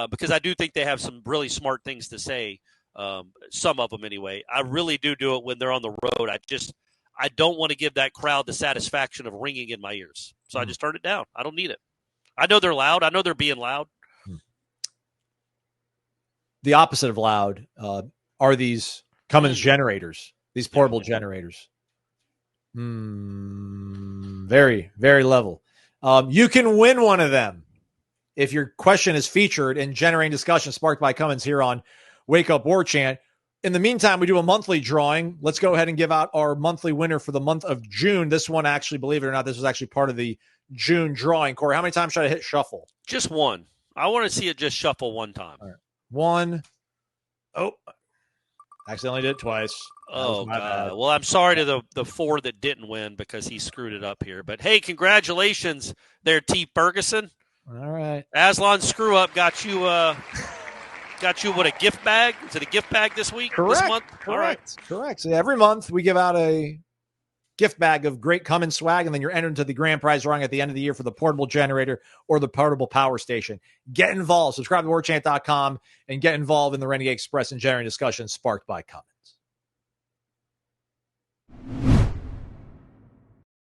because I do think they have some really smart things to say. Some of them anyway. I really do it when they're on the road. I don't want to give that crowd the satisfaction of ringing in my ears, so I just turn it down. I don't need it. I know they're loud. I know they're being loud. The opposite of loud are these Cummins generators, these portable generators. Very, very level. You can win one of them if your question is featured in Generating Discussion Sparked by Cummins here on Wake Up Warchant. In the meantime, we do a monthly drawing. Let's go ahead and give out our monthly winner for the month of June. This one, actually, believe it or not, this was actually part of the June drawing. Corey, how many times should I hit shuffle? Just one. I want to see it just shuffle one time. All right. One. Oh, accidentally did it twice. Oh, God. Well, I'm sorry to the four that didn't win because he screwed it up here. But, hey, congratulations there, T. Ferguson. All right. Aslan's screw up got you what, a gift bag? Is it a gift bag this week? Correct. This month? Correct. All right. Correct. So every month we give out a gift bag of great Cummins swag, and then you're entered into the grand prize drawing at the end of the year for the portable generator or the portable power station. Get involved. Subscribe to warchant.com and get involved in the Renegade Express and Generating Discussion Sparked by Cummins.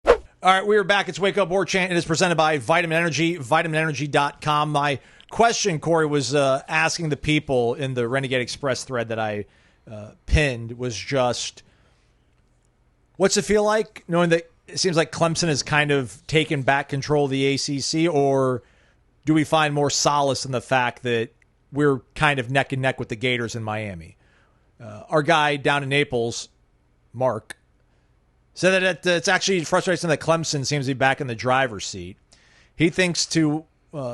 All right, we are back. It's Wake Up Warchant. It is presented by Vitamin Energy, vitaminenergy.com. My question, Corey, was asking the people in the Renegade Express thread that I pinned was just, what's it feel like knowing that it seems like Clemson has kind of taken back control of the ACC, or do we find more solace in the fact that we're kind of neck and neck with the Gators in Miami? Our guy down in Naples, Mark, said that it's actually frustrating that Clemson seems to be back in the driver's seat. He thinks to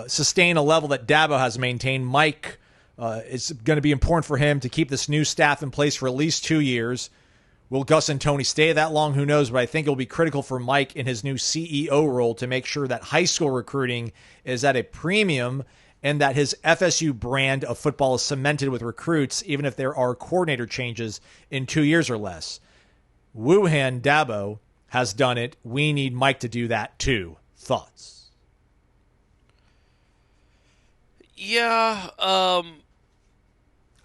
sustain a level that Dabo has maintained, Mike, it's going to be important for him to keep this new staff in place for at least 2 years. Will Gus and Tony stay that long? Who knows? But I think it'll be critical for Mike in his new CEO role to make sure that high school recruiting is at a premium and that his FSU brand of football is cemented with recruits, even if there are coordinator changes in 2 years or less. Wuhan Dabo has done it. We need Mike to do that too. Thoughts? Yeah.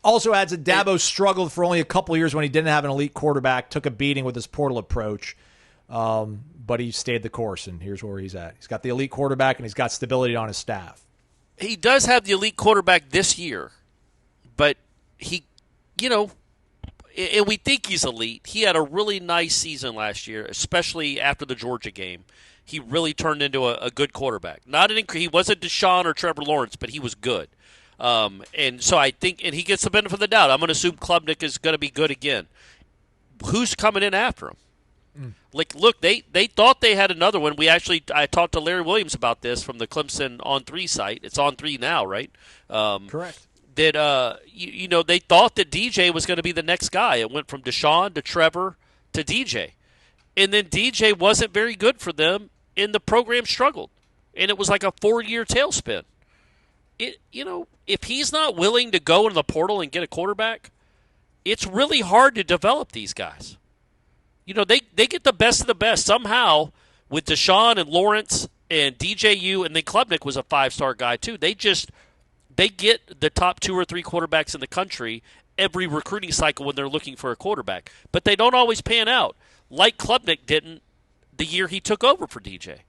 Also adds that Dabo struggled for only a couple years when he didn't have an elite quarterback, took a beating with his portal approach, but he stayed the course, and here's where he's at. He's got the elite quarterback, and he's got stability on his staff. He does have the elite quarterback this year, but he, and we think he's elite. He had a really nice season last year, especially after the Georgia game. He really turned into a good quarterback. He wasn't Deshaun or Trevor Lawrence, but he was good. And so I think, and he gets the benefit of the doubt. I'm going to assume Klubnik is going to be good again. Who's coming in after him? Like, look, they thought they had another one. I talked to Larry Williams about this from the Clemson On 3 site. It's On 3 now, right? Correct. That they thought that DJ was going to be the next guy. It went from Deshaun to Trevor to DJ, and then DJ wasn't very good for them, and the program struggled, and it was like a 4-year tailspin. If he's not willing to go into the portal and get a quarterback, it's really hard to develop these guys. They get the best of the best somehow with Deshaun and Lawrence and DJU, and then Klubnik was a 5-star guy too. They get the top 2 or 3 quarterbacks in the country every recruiting cycle when they're looking for a quarterback, but they don't always pan out, like Klubnik didn't the year he took over for DJ.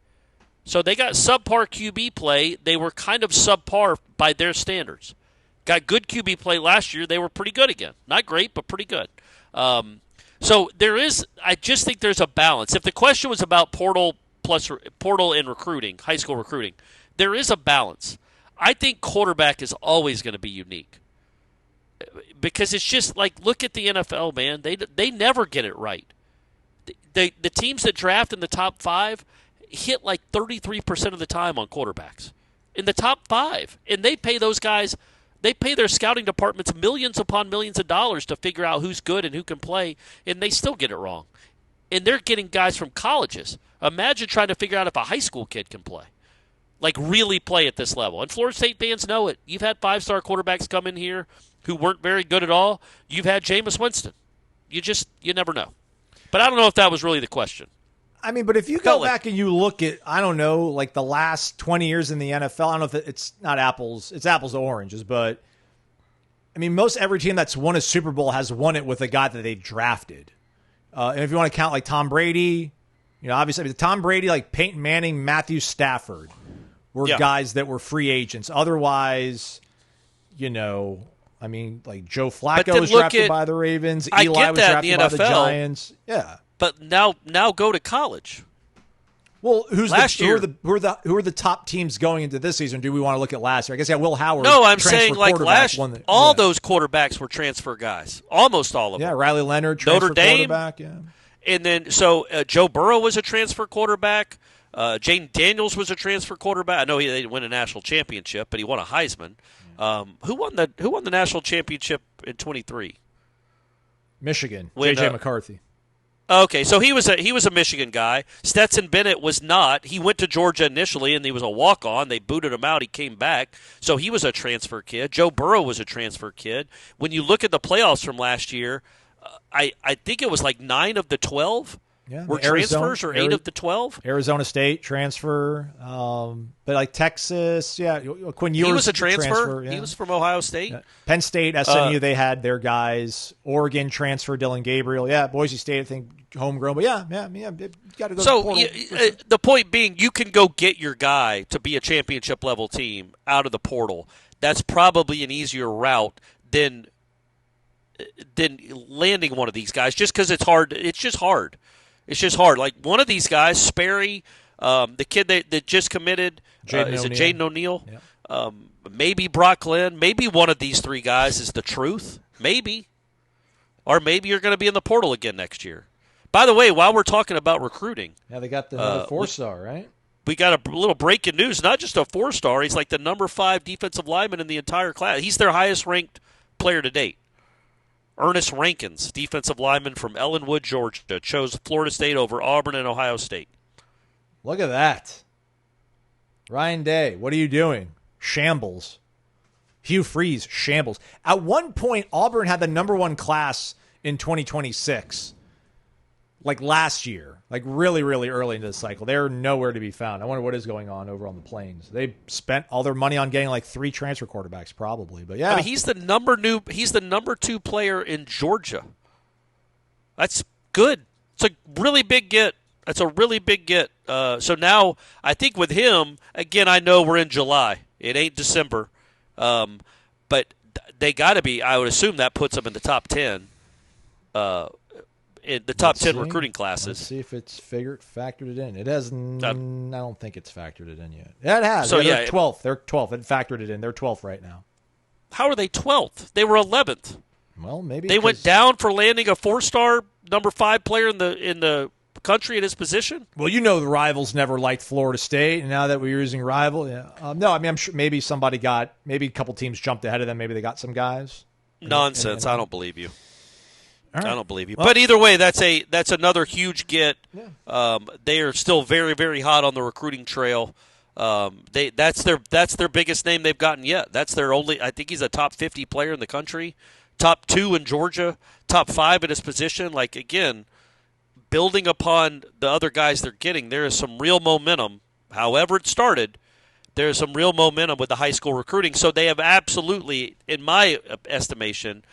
So they got subpar QB play. They were kind of subpar by their standards. Got good QB play last year. They were pretty good again. Not great, but pretty good. So I just think there's a balance. If the question was about portal and recruiting, high school recruiting, there is a balance. I think quarterback is always going to be unique because it's just like, look at the NFL, man. They never get it right. The teams that draft in the top 5 hit like 33% of the time on quarterbacks in the top 5, and they pay those guys. They pay their scouting departments millions upon millions of dollars to figure out who's good and who can play, and they still get it wrong. And they're getting guys from colleges. Imagine trying to figure out if a high school kid can play, like really play at this level. And Florida State fans know it. You've had 5-star quarterbacks come in here who weren't very good at all. You've had Jameis Winston. You never know. But I don't know if that was really the question. I mean, but if you go back and you look at, I don't know, like the last 20 years in the NFL, I don't know if it's not apples, it's apples to oranges, but I mean, most every team that's won a Super Bowl has won it with a guy that they've drafted. And if you want to count like Tom Brady, obviously Tom Brady, like Peyton Manning, Matthew Stafford were guys that were free agents. Otherwise, I mean, like Joe Flacco was drafted by the Ravens. Eli was drafted by the Giants. Yeah. But now go to college. Well, who are the top teams going into this season? Do we want to look at last year? I guess Will Howard. No, I'm saying like last year, those quarterbacks were transfer guys, almost all of them. Yeah, Riley Leonard, transfer Notre Dame, quarterback. Yeah, and then Joe Burrow was a transfer quarterback. Jane Daniels was a transfer quarterback. I know he didn't win a national championship, but he won a Heisman. Who won the national championship in 23? Michigan. J.J. McCarthy. Okay, so he was a Michigan guy. Stetson Bennett was not. He went to Georgia initially, and he was a walk-on. They booted him out. He came back. So he was a transfer kid. Joe Burrow was a transfer kid. When you look at the playoffs from last year, I think it was like 9 of the 12 were transfers, or 8 of the 12. Arizona State transfer, but like Texas, Quinn Ewers, he was a transfer. Yeah. He was from Ohio State. Yeah. Penn State, SMU, they had their guys. Oregon transfer, Dylan Gabriel. Yeah, Boise State, I think homegrown. But yeah, you got to go. So to the portal. The point being, you can go get your guy to be a championship level team out of the portal. That's probably an easier route than landing one of these guys, just because it's hard. It's just hard. It's just hard. Like one of these guys, Sperry, the kid that just committed, is it Jaden O'Neal? Yeah. Maybe Brock Glenn. Maybe one of these 3 guys is the truth. Maybe. Or maybe you're going to be in the portal again next year. By the way, while we're talking about recruiting. Yeah, they got the 4-star, right? We got a little breaking news. Not just a 4-star. He's like the number 5 defensive lineman in the entire class. He's their highest-ranked player to date. Ernest Rankins, defensive lineman from Ellenwood, Georgia, chose Florida State over Auburn and Ohio State. Look at that. Ryan Day, what are you doing? Shambles. Hugh Freeze, shambles. At one point, Auburn had the number 1 class in 2026. Like last year. Like really, really early into the cycle. They're nowhere to be found. I wonder what is going on over on the Plains. They spent all their money on getting like 3 transfer quarterbacks probably. But yeah. I mean, he's the number 2 player in Georgia. That's good. It's a really big get. That's a really big get. So now I think with him, again, I know we're in July. It ain't December. But they got to be, I would assume that puts them in the top 10. In the top 10 recruiting classes. Let's see if it's factored it in. It has. I don't think it's factored it in yet. Yeah, it has. So they're 12th. They're 12th. It factored it in. They're 12th right now. How are they 12th? They were 11th. Well, maybe they went down for landing a 4-star number 5 player in the country at his position. Well, the rivals never liked Florida State, and now that we're using rival, no, I mean I'm sure maybe a couple teams jumped ahead of them. Maybe they got some guys. Nonsense. I don't believe you. Right. I don't believe you. Well, but either way, that's another huge get. Yeah. They are still very, very hot on the recruiting trail. That's their biggest name they've gotten yet. That's their only. I think he's a top 50 player in the country, top 2 in Georgia, top 5 at his position. Like again, building upon the other guys they're getting, there is some real momentum. However it started, there is some real momentum with the high school recruiting. So they have absolutely, in my estimation,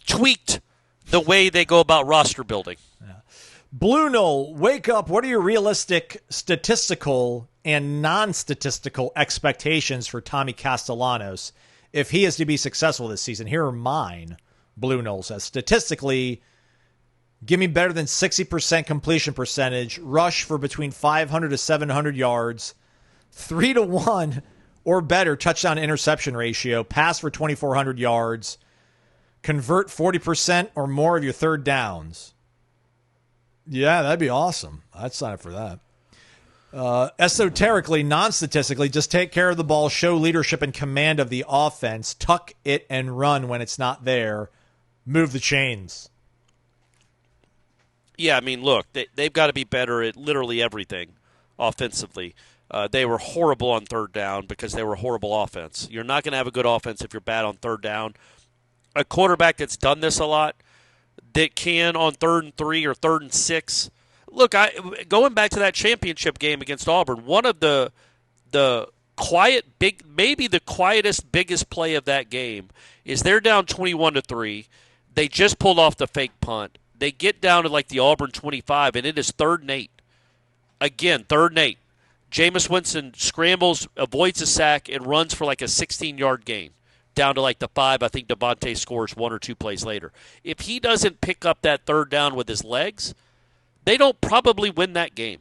tweaked the way they go about roster building. Yeah. Blue Nole, wake up. What are your realistic statistical and non-statistical expectations for Tommy Castellanos if he is to be successful this season? Here are mine. Blue Noles says. Statistically, give me better than 60% completion percentage, rush for between 500 to 700 yards, 3-1 or better touchdown interception ratio, pass for 2,400 yards, convert 40% or more of your third downs. Yeah, that'd be awesome. I'd sign up for that. Esoterically, non-statistically, just take care of the ball, show leadership and command of the offense, tuck it and run when it's not there, move the chains. Yeah, I mean, look, they've got to be better at literally everything offensively. They were horrible on third down because they were horrible offense. You're not going to have a good offense if you're bad on third down. A quarterback that's done this a lot, that can on 3rd and 3 or 3rd and 6. Look, going back to that championship game against Auburn, one of the maybe the quietest, biggest play of that game is they're down 21-3. They just pulled off the fake punt. They get down to like the Auburn 25, and it is 3rd and 8. Again, 3rd and 8. Jameis Winston scrambles, avoids a sack, and runs for like a 16-yard gain. Down to like the 5, I think Devontae scores 1 or 2 plays later. If he doesn't pick up that third down with his legs, they don't probably win that game.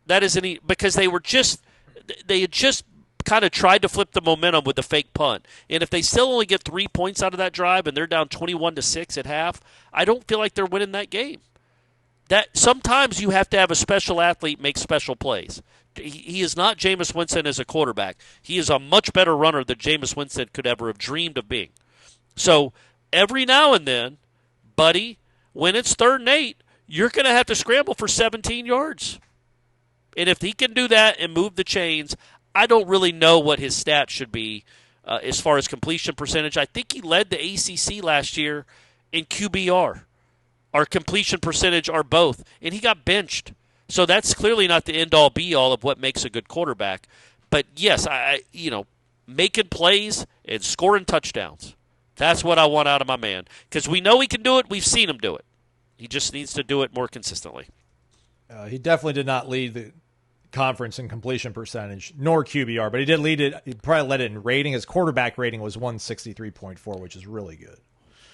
That isn't because they had just kind of tried to flip the momentum with the fake punt. And if they still only get 3 points out of that drive and they're down 21-6 at half, I don't feel like they're winning that game. That sometimes you have to have a special athlete make special plays. He is not Jameis Winston as a quarterback. He is a much better runner than Jameis Winston could ever have dreamed of being. So every now and then, buddy, when it's 3rd and 8, you're going to have to scramble for 17 yards. And if he can do that and move the chains, I don't really know what his stats should be as far as completion percentage. I think he led the ACC last year in QBR, or completion percentage, or both. And he got benched. So that's clearly not the end-all, be-all of what makes a good quarterback. But, yes, making plays and scoring touchdowns. That's what I want out of my man. Because we know he can do it. We've seen him do it. He just needs to do it more consistently. He definitely did not lead the conference in completion percentage, nor QBR, but he did lead it. He probably led it in rating. His quarterback rating was 163.4, which is really good.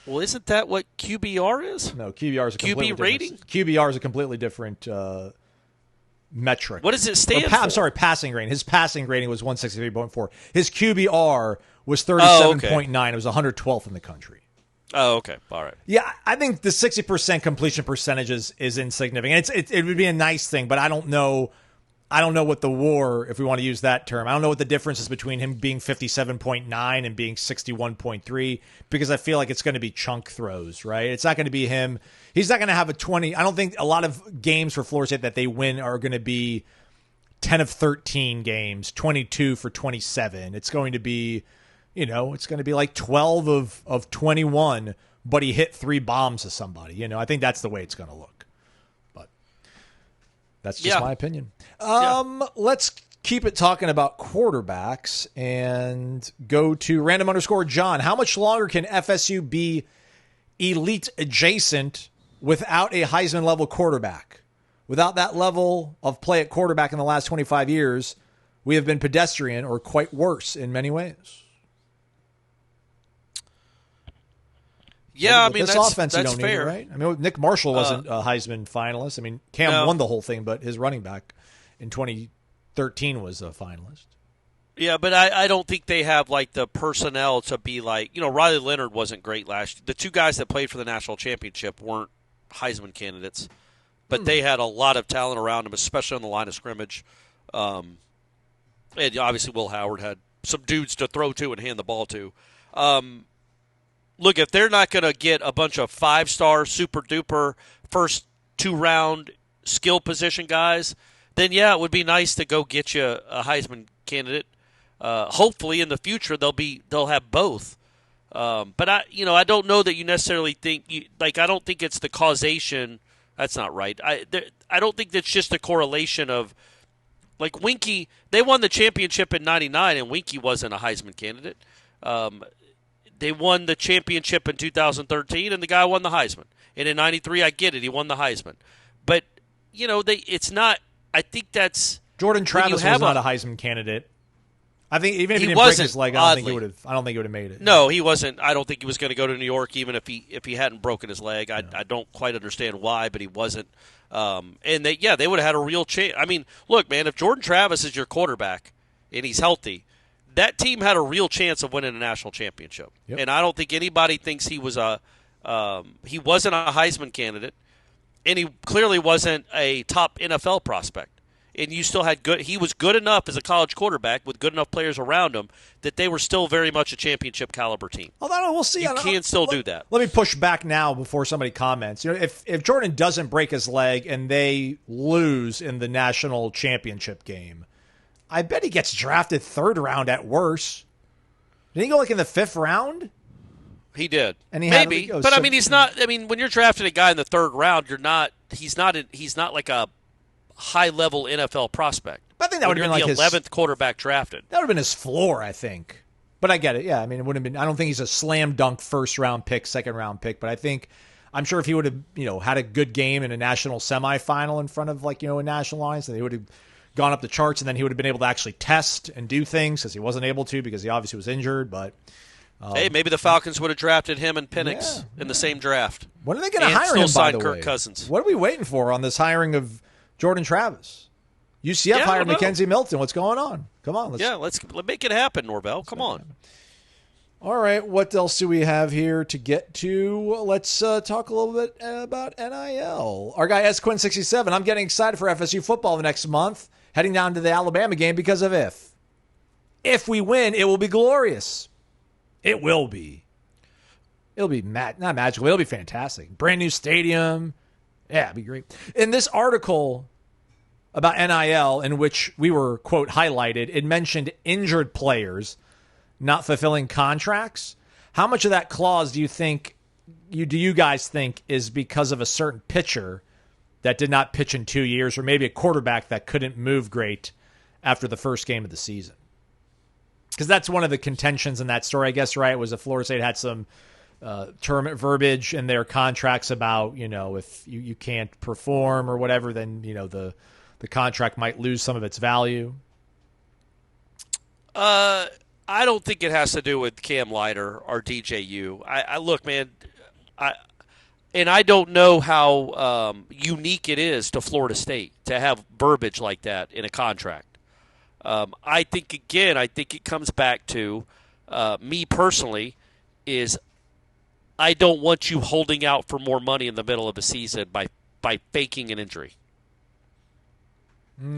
Well, isn't that what QBR is? No, QBR is a completely QB rating? QBR is a completely different metric. What does it stand for? I'm sorry, passing rating. His passing rating was 163.4. His QBR was 37.9. It was 112th in the country. Oh, okay. All right. Yeah, I think the 60% completion percentage is insignificant. It would be a nice thing, but I don't know what the war, if we want to use that term, I don't know what the difference is between him being 57.9 and being 61.3, because I feel like it's going to be chunk throws, right? It's not going to be him. He's not going to have a 20. I don't think a lot of games for Florida State that they win are going to be 10 of 13 games, 22 for 27. It's going to be, it's going to be like 12 of 21, but he hit 3 bombs to somebody. I think that's the way it's going to look. But that's just my opinion. Let's keep it talking about quarterbacks and go to random_John. How much longer can FSU be elite adjacent without a Heisman level quarterback? Without that level of play at quarterback in the last 25 years, we have been pedestrian or quite worse in many ways. Yeah, this offense you don't fair. Need it, right? I mean, Nick Marshall wasn't a Heisman finalist. I mean, Cam won the whole thing, but his running back in 2013 was a finalist. Yeah, but I don't think they have like the personnel to be like, Riley Leonard wasn't great last year. The 2 guys that played for the national championship weren't Heisman candidates, but they had a lot of talent around them, especially on the line of scrimmage. And obviously Will Howard had some dudes to throw to and hand the ball to. Look, if they're not going to get a bunch of 5-star, super-duper, first 2-round skill position guys, then, yeah, it would be nice to go get you a Heisman candidate. Hopefully, in the future, they'll have both. But, I don't know that you necessarily think I don't think it's the causation. That's not right. I don't think that's just a correlation of, like, Winky, they won the championship in 99, and Winky wasn't a Heisman candidate. They won the championship in 2013, and the guy won the Heisman. And in 93, I get it, he won the Heisman. But, it's not – I think that's – Jordan Travis was not a Heisman candidate I think even if he didn't break his leg, I don't think he would have made it. No, he wasn't. I don't think he was going to go to New York, even if he hadn't broken his leg. I don't quite understand why, but he wasn't. And they would have had a real chance. I mean, look, man, if Jordan Travis is your quarterback and he's healthy, that team had a real chance of winning a national championship. Yep. And I don't think anybody thinks he wasn't a Heisman candidate, and he clearly wasn't a top NFL prospect. And you still had he was good enough as a college quarterback with good enough players around him that they were still very much a championship caliber team. Although we'll see. You can still do that. Let me push back now before somebody comments. If Jordan doesn't break his leg and they lose in the national championship game, I bet he gets drafted 3rd round at worst. Did he go in the 5th round? He did. And he maybe, but I mean, he's not. I mean, when you're drafting a guy in the 3rd round, you're not. He's not like a high-level NFL prospect. But I think that would have been the 11th quarterback drafted. That would have been his floor, I think. But I get it. Yeah, I mean, it wouldn't have been. I don't think he's a slam dunk 1st-round pick, 2nd-round pick. But I'm sure if he would have, had a good game in a national semifinal in front of a national audience, then he would have gone up the charts, and then he would have been able to actually test and do things because he wasn't able to because he obviously was injured. But hey, maybe the Falcons would have drafted him and Penix in the same draft. When are they going to hire him? By the Kirk way, Cousins. What are we waiting for on this hiring of Jordan Travis? UCF hired Mackenzie Milton. What's going on? Come on. Let's make it happen, Norvell. Come on. All right. What else do we have here to get to? Let's talk a little bit about NIL. Our guy S-Quinn67. I'm getting excited for FSU football the next month, heading down to the Alabama game because of if. If we win, it will be glorious. It will be. It'll be not magical. It'll be fantastic. Brand new stadium. Yeah, it'd be great. In this article about NIL, in which we were, quote, highlighted, it mentioned injured players not fulfilling contracts. How much of that clause do you guys think is because of a certain pitcher that did not pitch in 2 years, or maybe a quarterback that couldn't move great after the first game of the season? Because that's one of the contentions in that story, I guess, right? Was that Florida State had some term verbiage in their contracts about, if you can't perform or whatever, then, the contract might lose some of its value. I don't think it has to do with Cam Leiter or DJU. I look, man, I don't know how unique it is to Florida State to have verbiage like that in a contract. I think it comes back to me personally is I don't want you holding out for more money in the middle of the season by faking an injury.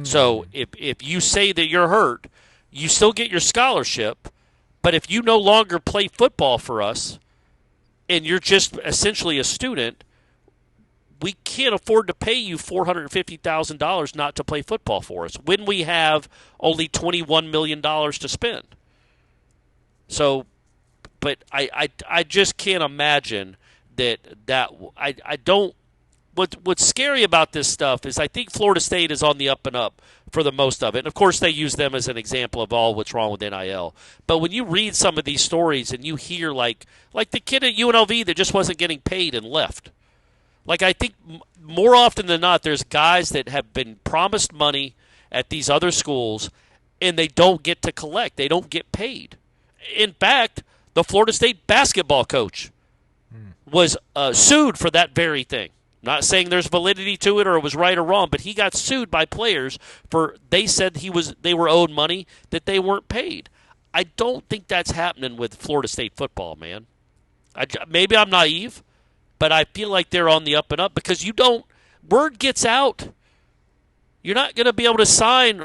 So if you say that you're hurt, you still get your scholarship, but if you no longer play football for us and you're just essentially a student, we can't afford to pay you $450,000 not to play football for us when we have only $21 million to spend. So, but I just can't imagine that I don't. What's scary about this stuff is I think Florida State is on the up and up for the most of it. And, of course, they use them as an example of all what's wrong with NIL. But when you read some of these stories and you hear like the kid at UNLV that just wasn't getting paid and left. Like I think more often than not there's guys that have been promised money at these other schools and they don't get to collect. They don't get paid. In fact, the Florida State basketball coach was sued for that very thing. Not saying there's validity to it or it was right or wrong, but he got sued by players for they said they were owed money that they weren't paid. I don't think that's happening with Florida State football, man. Maybe I'm naive, but I feel like they're on the up and up because word gets out. You're not going to be able to sign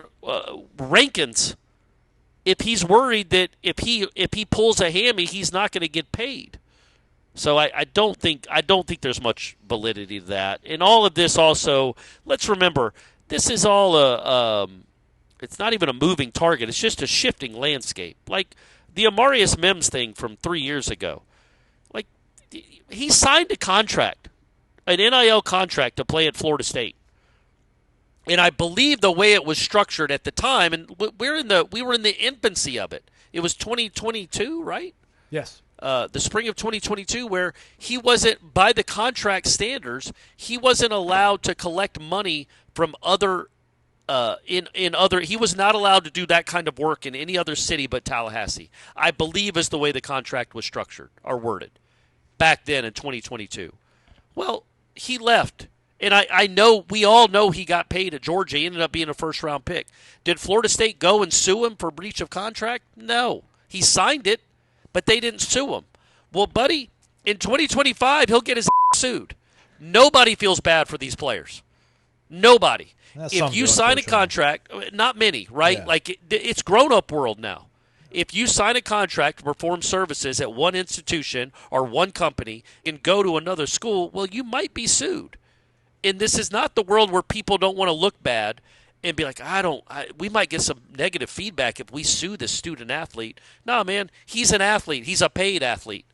Rankins if he's worried that if he pulls a hammy, he's not going to get paid. So I don't think there's much validity to that. And all of this also, let's remember, this is all it's not even a moving target. It's just a shifting landscape. Like the Amarius Mims thing from 3 years ago. Like he signed a contract, an NIL contract to play at Florida State. And I believe the way it was structured at the time, and we were in the infancy of it. It was 2022, right? Yes. The spring of 2022, where he wasn't, by the contract standards, he wasn't allowed to collect money from other he was not allowed to do that kind of work in any other city but Tallahassee. I believe is the way the contract was structured or worded back then in 2022. Well, he left. And I know, we all know he got paid at Georgia. He ended up being a first-round pick. Did Florida State go and sue him for breach of contract? No. He signed it, but they didn't sue him. Well, buddy, in 2025, he'll get his sued. Nobody feels bad for these players. Nobody. If you sign a contract, not many, right? Yeah. Like, it's grown-up world now. If you sign a contract to perform services at one institution or one company and go to another school, well, you might be sued. And this is not the world where people don't want to look bad and be like, we might get some negative feedback if we sue this student athlete. No, man, he's an athlete. He's a paid athlete.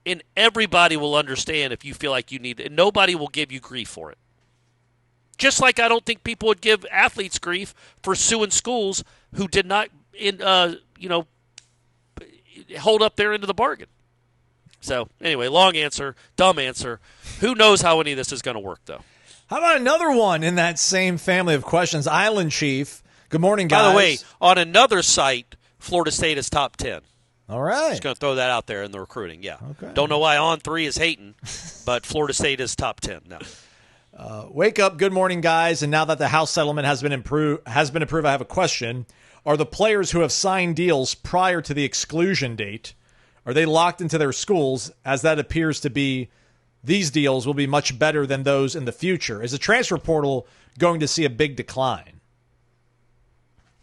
And everybody will understand if you feel like you need it. And nobody will give you grief for it. Just like I don't think people would give athletes grief for suing schools who did not, hold up their end of the bargain. So, anyway, long answer, dumb answer. Who knows how any of this is going to work, though? How about another one in that same family of questions? Island Chief. Good morning, guys. By the way, on another site, Florida State is top 10. All right. Just going to throw that out there in the recruiting, yeah. Okay. Don't know why On3 is hating, but Florida State is top 10 now. Wake up. Good morning, guys. And now that the House settlement has been approved, I have a question. Are the players who have signed deals prior to the exclusion date, are they locked into their schools, as that appears to be these deals will be much better than those in the future? Is the transfer portal going to see a big decline?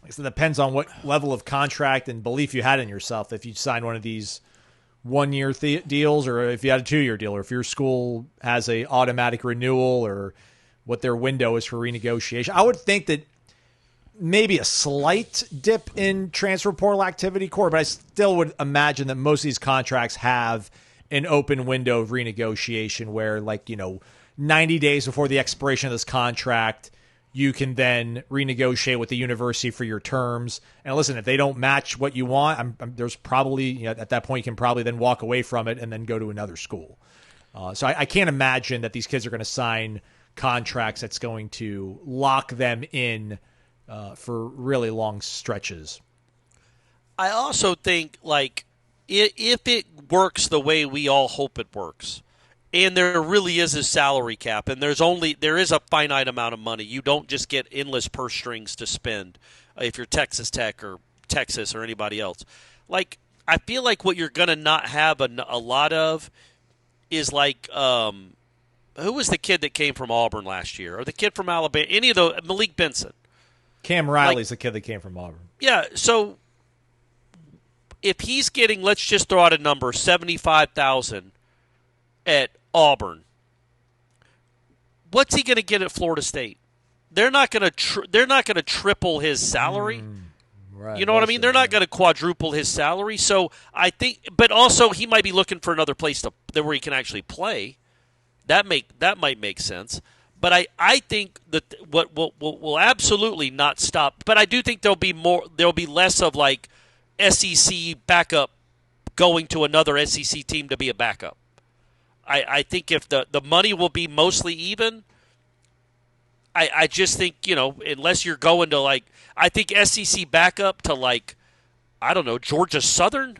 I guess it depends on what level of contract and belief you had in yourself. If you sign one of these one-year deals, or if you had a 2-year deal, or if your school has a automatic renewal, or what their window is for renegotiation. I would think that maybe a slight dip in transfer portal activity, Core, but I still would imagine that most of these contracts have an open window of renegotiation where, 90 days before the expiration of this contract, you can then renegotiate with the university for your terms. And listen, if they don't match what you want, there's probably, at that point, you can probably then walk away from it and then go to another school. So I can't imagine that these kids are going to sign contracts that's going to lock them in for really long stretches. I also think, if it works the way we all hope it works, and there really is a salary cap, and there is a finite amount of money. You don't just get endless purse strings to spend if you're Texas Tech or Texas or anybody else. I feel like what you're going to not have a lot of is who was the kid that came from Auburn last year, or the kid from Alabama? Any of the Malik Benson. Cam Riley's the kid that came from Auburn. Yeah, so if he's getting, let's just throw out a number, $75,000 at Auburn, what's he going to get at Florida State? They're not going to triple his salary. Right. You know what I mean? They're not going to quadruple his salary. So I think, but also he might be looking for another place where he can actually play. That might make sense. But I think that what will absolutely not stop. But I do think there'll be less of SEC backup going to another SEC team to be a backup. I think if the money will be mostly even, I just think, unless you're going to I think SEC backup to I don't know, Georgia Southern,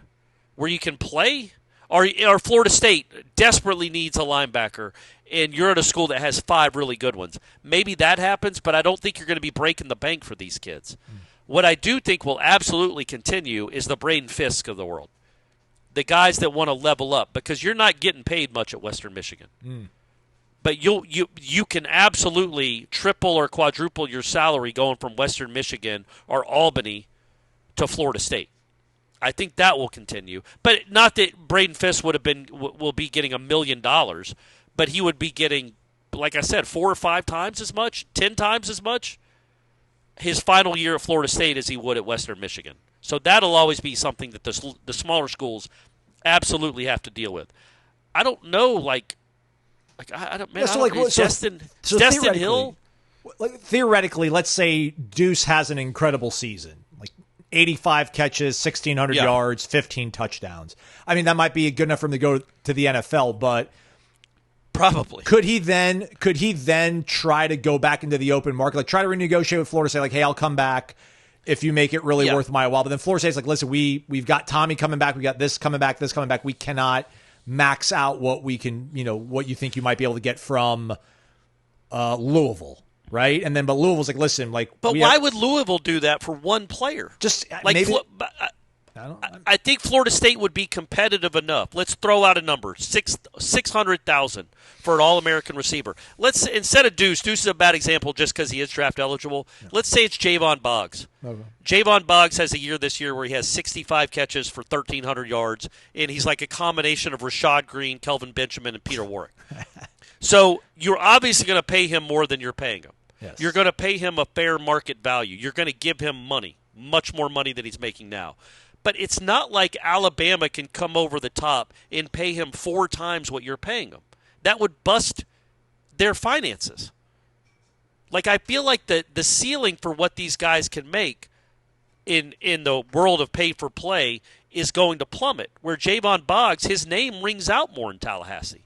where you can play, or Florida State desperately needs a linebacker, and you're at a school that has 5 really good ones. Maybe that happens, but I don't think you're going to be breaking the bank for these kids. What I do think will absolutely continue is the Braden Fisk of the world. The guys that want to level up, because you're not getting paid much at Western Michigan. But you can absolutely triple or quadruple your salary going from Western Michigan or Albany to Florida State. I think that will continue. But not that Braden Fisk will be getting $1 million, but he would be getting, like I said, 4 or 5 times as much, 10 times as much his final year at Florida State as he would at Western Michigan. So that'll always be something that the smaller schools absolutely have to deal with. I don't know, I don't. Man, Destin Hill. Theoretically, let's say Deuce has an incredible season, 85 catches, 1,600 yards, 15 touchdowns. I mean, that might be good enough for him to go to the NFL, but Probably. Could he then try to go back into the open market, like try to renegotiate with Florida State, like, hey, I'll come back if you make it really worth my while. But then Florida State's like, listen, we've got Tommy coming back, we got this coming back. We cannot max out what we can, what you think you might be able to get from Louisville, right? And then, but Louisville's like, listen, like, but why would Louisville do that for one player? Just like, maybe. I think Florida State would be competitive enough. Let's throw out a number: 600,000 for an All-American receiver. Let's instead of Deuce is a bad example just because he is draft eligible. Yeah. Let's say it's Javon Boggs. Okay. Javon Boggs has a year this year where he has 65 catches for 1,300 yards, and he's like a combination of Rashad Green, Kelvin Benjamin, and Peter Warrick. So you're obviously going to pay him more than you're paying him. Yes. You're going to pay him a fair market value. You're going to give him money, much more money than he's making now. But it's not like Alabama can come over the top and pay him 4 times what you're paying him. That would bust their finances. Like, I feel like the ceiling for what these guys can make in the world of pay-for-play is going to plummet, where Javon Boggs, his name rings out more in Tallahassee.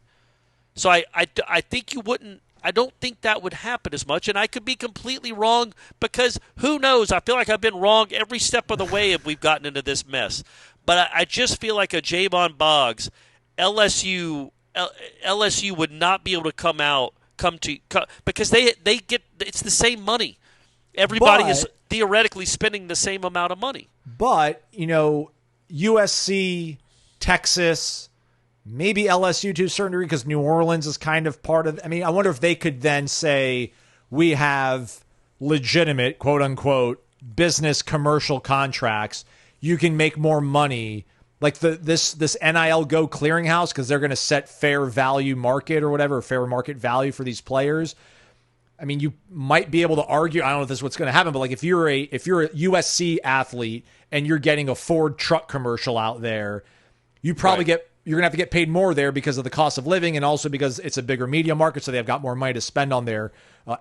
So I think you wouldn't – I don't think that would happen as much, and I could be completely wrong because who knows? I feel like I've been wrong every step of the way if we've gotten into this mess. But I just feel like a Javon Boggs, LSU would not be able to come because they get it's the same money. Everybody is theoretically spending the same amount of money. But USC, Texas, maybe LSU to a certain degree because New Orleans is kind of part of – I mean, I wonder if they could then say we have legitimate, quote-unquote, business commercial contracts. You can make more money. Like this NIL Go clearinghouse because they're going to set fair value market or whatever, fair market value for these players. I mean, you might be able to argue – I don't know if this is what's going to happen, but like if you're a USC athlete and you're getting a Ford truck commercial out there, you probably you're going to have to get paid more there because of the cost of living and also because it's a bigger media market, so they've got more money to spend on their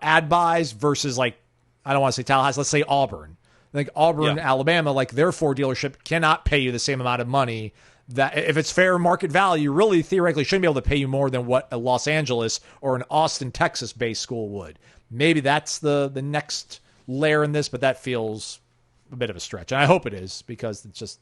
ad buys versus, like, I don't want to say Tallahassee, let's say Auburn. Like Auburn, Alabama, like their Ford dealership cannot pay you the same amount of money. That if it's fair market value, really theoretically shouldn't be able to pay you more than what a Los Angeles or an Austin, Texas-based school would. Maybe that's the next layer in this, but that feels a bit of a stretch. And I hope it is because it's just,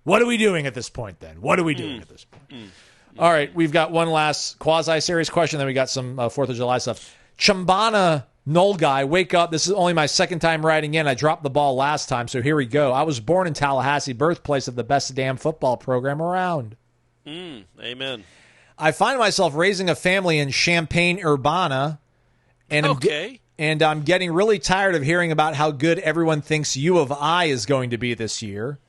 what are we doing at this point then? What are we doing at this point? All right, we've got one last quasi-serious question, then we got some 4th of July stuff. Chambana Knoll guy, wake up. This is only my second time writing in. I dropped the ball last time, so here we go. I was born in Tallahassee, birthplace of the best damn football program around. Amen. I find myself raising a family in Champaign-Urbana, and I'm getting really tired of hearing about how good everyone thinks U of I is going to be this year.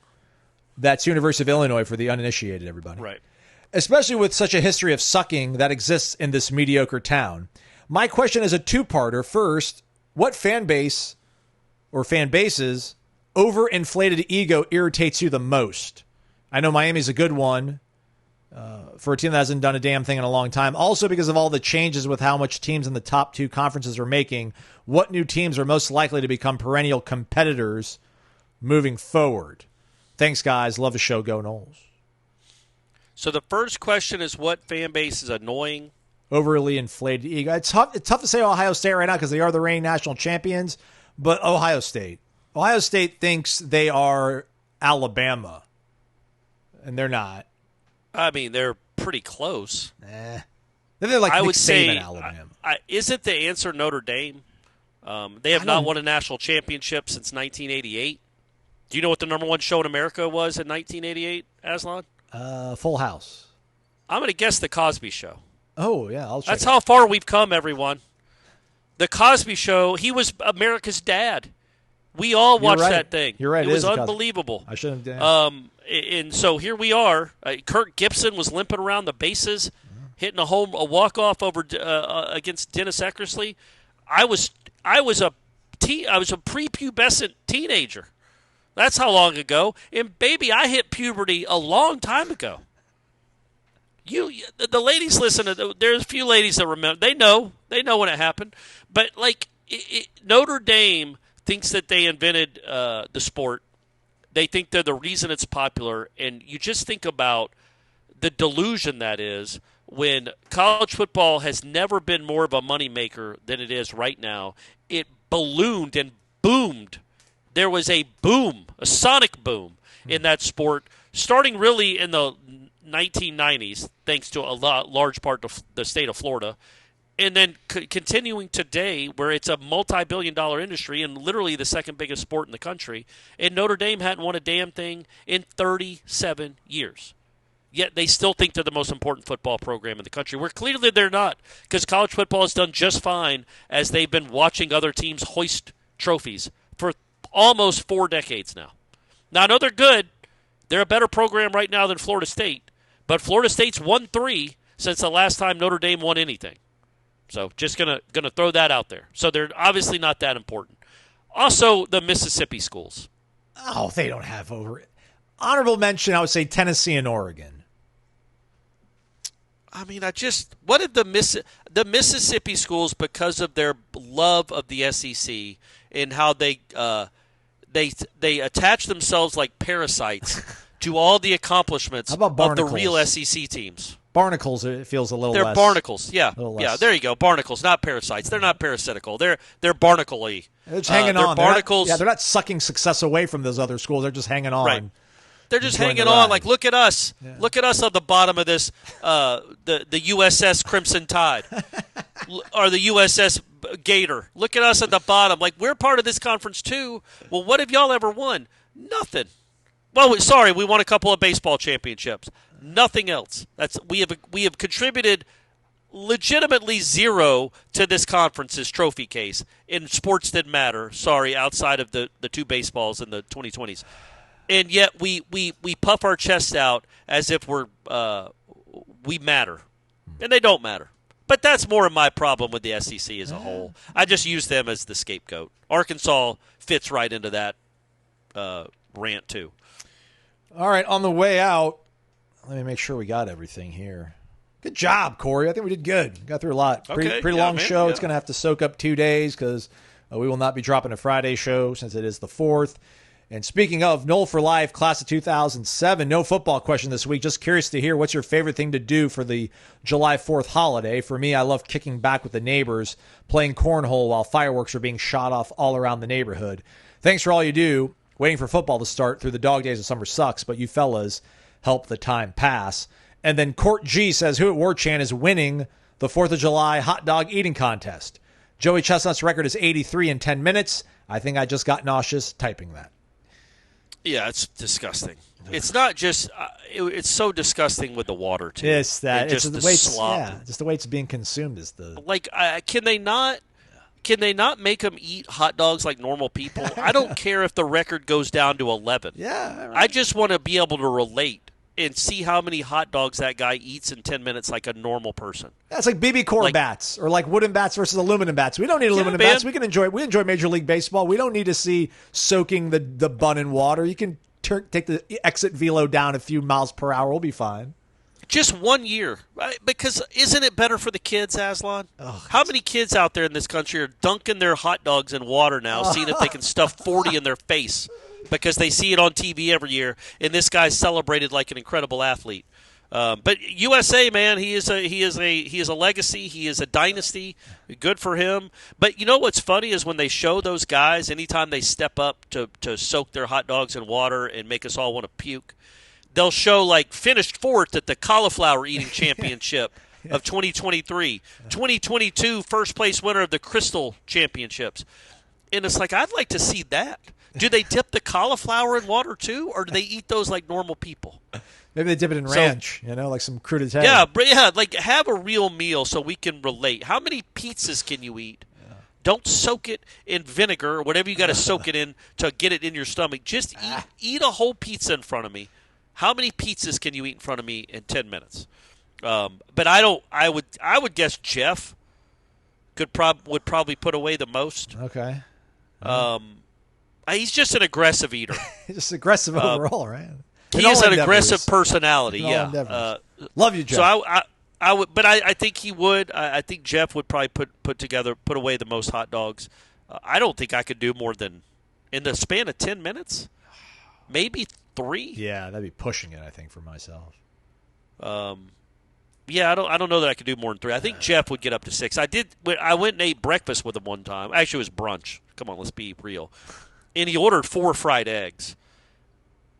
That's University of Illinois for the uninitiated, everybody. Right. Especially with such a history of sucking that exists in this mediocre town. My question is a two-parter. First, what fan base or fan bases overinflated ego irritates you the most? I know Miami's a good one for a team that hasn't done a damn thing in a long time. Also, because of all the changes with how much teams in the top 2 conferences are making, what new teams are most likely to become perennial competitors moving forward? Thanks, guys. Love the show. Go Noles. So the first question is, what fan base is annoying? Overly inflated ego. It's tough to say Ohio State right now because they are the reigning national champions, but Ohio State thinks they are Alabama, and they're not. I mean, they're pretty close. They're like I Nick would Saban, say, Alabama. Isn't the answer Notre Dame? They have not won a national championship since 1988. Do you know what the number 1 show in America was in 1988, Aslan? Full House. I'm going to guess the Cosby Show. Oh, yeah. I'll check That's how far we've come, everyone. The Cosby Show, he was America's dad. We all watched that thing. You're right. It was unbelievable. I shouldn't have done and so here we are. Kirk Gibson was limping around the bases, hitting a walk-off over against Dennis Eckersley. I was a prepubescent teenager. That's how long ago. And, baby, I hit puberty a long time ago. The ladies listen to. There's a few ladies that remember. They know when it happened. But Notre Dame thinks that they invented the sport. They think they're the reason it's popular, and you just think about the delusion that is when college football has never been more of a moneymaker than it is right now. It ballooned and boomed. There was a boom, a sonic boom in that sport, starting really in the 1990s, thanks to a large part of the state of Florida, and then continuing today where it's a multi-billion-dollar industry and literally the second biggest sport in the country, and Notre Dame hadn't won a damn thing in 37 years. Yet they still think they're the most important football program in the country, where clearly they're not, because college football has done just fine as they've been watching other teams hoist trophies for almost 4 decades now. Now, I know they're good. They're a better program right now than Florida State, but Florida State's won 3 since the last time Notre Dame won anything. So just gonna throw that out there. So they're obviously not that important. Also, the Mississippi schools. Oh, they don't have over it. Honorable mention, I would say Tennessee and Oregon. I mean, what if the Mississippi schools, because of their love of the SEC and how they attach themselves like parasites to all the accomplishments of the real SEC teams. Barnacles, it feels a little They're less. barnacles, yeah. Less. Yeah, there you go. Barnacles, not parasites. They're not parasitical. They're barnacle-y. They're just hanging on. Barnacles. They're not sucking success away from those other schools. They're just hanging on. Right. They're just hanging on. Like, look at us. Yeah. Look at us on the bottom of this, the USS Crimson Tide or the USS Gator. Look at us at the bottom. Like, we're part of this conference too. Well, what have y'all ever won? Nothing. Well, sorry, we won a couple of baseball championships. Nothing else. We have contributed legitimately 0 to this conference's trophy case in sports that matter. Sorry, outside of the 2 baseballs in the 2020s. And yet we puff our chests out as if we matter. And they don't matter. But that's more of my problem with the SEC as a whole. I just use them as the scapegoat. Arkansas fits right into that rant too. All right, on the way out, let me make sure we got everything here. Good job, Corey. I think we did good. Got through a lot. Pretty long show. Yeah. It's going to have to soak up 2 days because we will not be dropping a Friday show since it is the 4th. And speaking of Nole for Life, class of 2007, no football question this week. Just curious to hear what's your favorite thing to do for the July 4th holiday. For me, I love kicking back with the neighbors, playing cornhole while fireworks are being shot off all around the neighborhood. Thanks for all you do. Waiting for football to start through the dog days of summer sucks, but you fellas help the time pass. And then Court G says, who at Warchant is winning the 4th of July hot dog eating contest? Joey Chestnut's record is 83 in 10 minutes. I think I just got nauseous typing that. Yeah, it's disgusting. It's not just it's so disgusting with the water too. It's that just it's the way slop. Yeah, just the way it's being consumed is the can they not make them eat hot dogs like normal people? I don't care if the record goes down to 11. Yeah, right. I just want to be able to relate and see how many hot dogs that guy eats in 10 minutes like a normal person. That's like BB core bats or like wooden bats versus aluminum bats. We don't need aluminum bats. We enjoy Major League Baseball. We don't need to see soaking the bun in water. You can take the exit velo down a few miles per hour. We'll be fine. Just 1 year. Right? Because isn't it better for the kids, Aslan? How many kids out there in this country are dunking their hot dogs in water now, seeing if they can stuff 40 in their face? Because they see it on TV every year, and this guy's celebrated like an incredible athlete. But USA, man, he is a legacy. He is a dynasty. Good for him. But you know what's funny is when they show those guys, anytime they step up to soak their hot dogs in water and make us all want to puke, they'll show like finished 4th at the cauliflower eating championship of 2023, 2022 first place winner of the Crystal Championships, and it's like I'd like to see that. Do they dip the cauliflower in water too, or do they eat those like normal people? Maybe they dip it in ranch, like some crudité. Yeah, like have a real meal so we can relate. How many pizzas can you eat? Yeah. Don't soak it in vinegar or whatever you got to soak it in to get it in your stomach. Just eat a whole pizza in front of me. How many pizzas can you eat in front of me in 10 minutes? But I don't. I would guess Jeff would probably put away the most. Okay. He's just an aggressive eater. He's just aggressive overall, right? He has an aggressive personality. Yeah. Love you, Jeff. So I would, but I think he would. I think Jeff would probably put away the most hot dogs. I don't think I could do more than in the span of 10 minutes, maybe 3. Yeah, that'd be pushing it. I think for myself. Yeah, I don't know that I could do more than 3. I think Jeff would get up to 6. I went and ate breakfast with him one time. Actually, it was brunch. Come on, let's be real. And he ordered 4 fried eggs.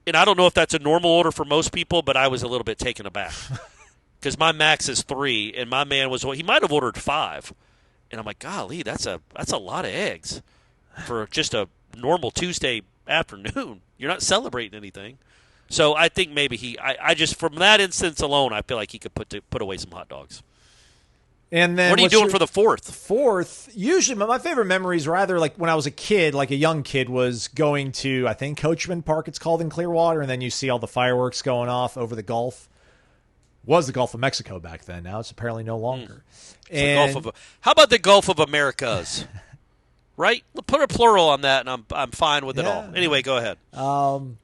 And I don't know if that's a normal order for most people, but I was a little bit taken aback. Because my max is 3, and my man he might have ordered 5. And I'm like, golly, that's a lot of eggs for just a normal Tuesday afternoon. You're not celebrating anything. So I think maybe I just, from that instance alone, I feel like he could put away some hot dogs. And then what are you doing for the 4th? 4th, usually my favorite memories were either like when I was a kid, like a young kid, was going to, I think, Coachman Park, it's called, in Clearwater, and then you see all the fireworks going off over the Gulf. Was the Gulf of Mexico back then. Now it's apparently no longer. How about the Gulf of Americas? Right? Put a plural on that, and I'm fine with it all. Anyway, go ahead. And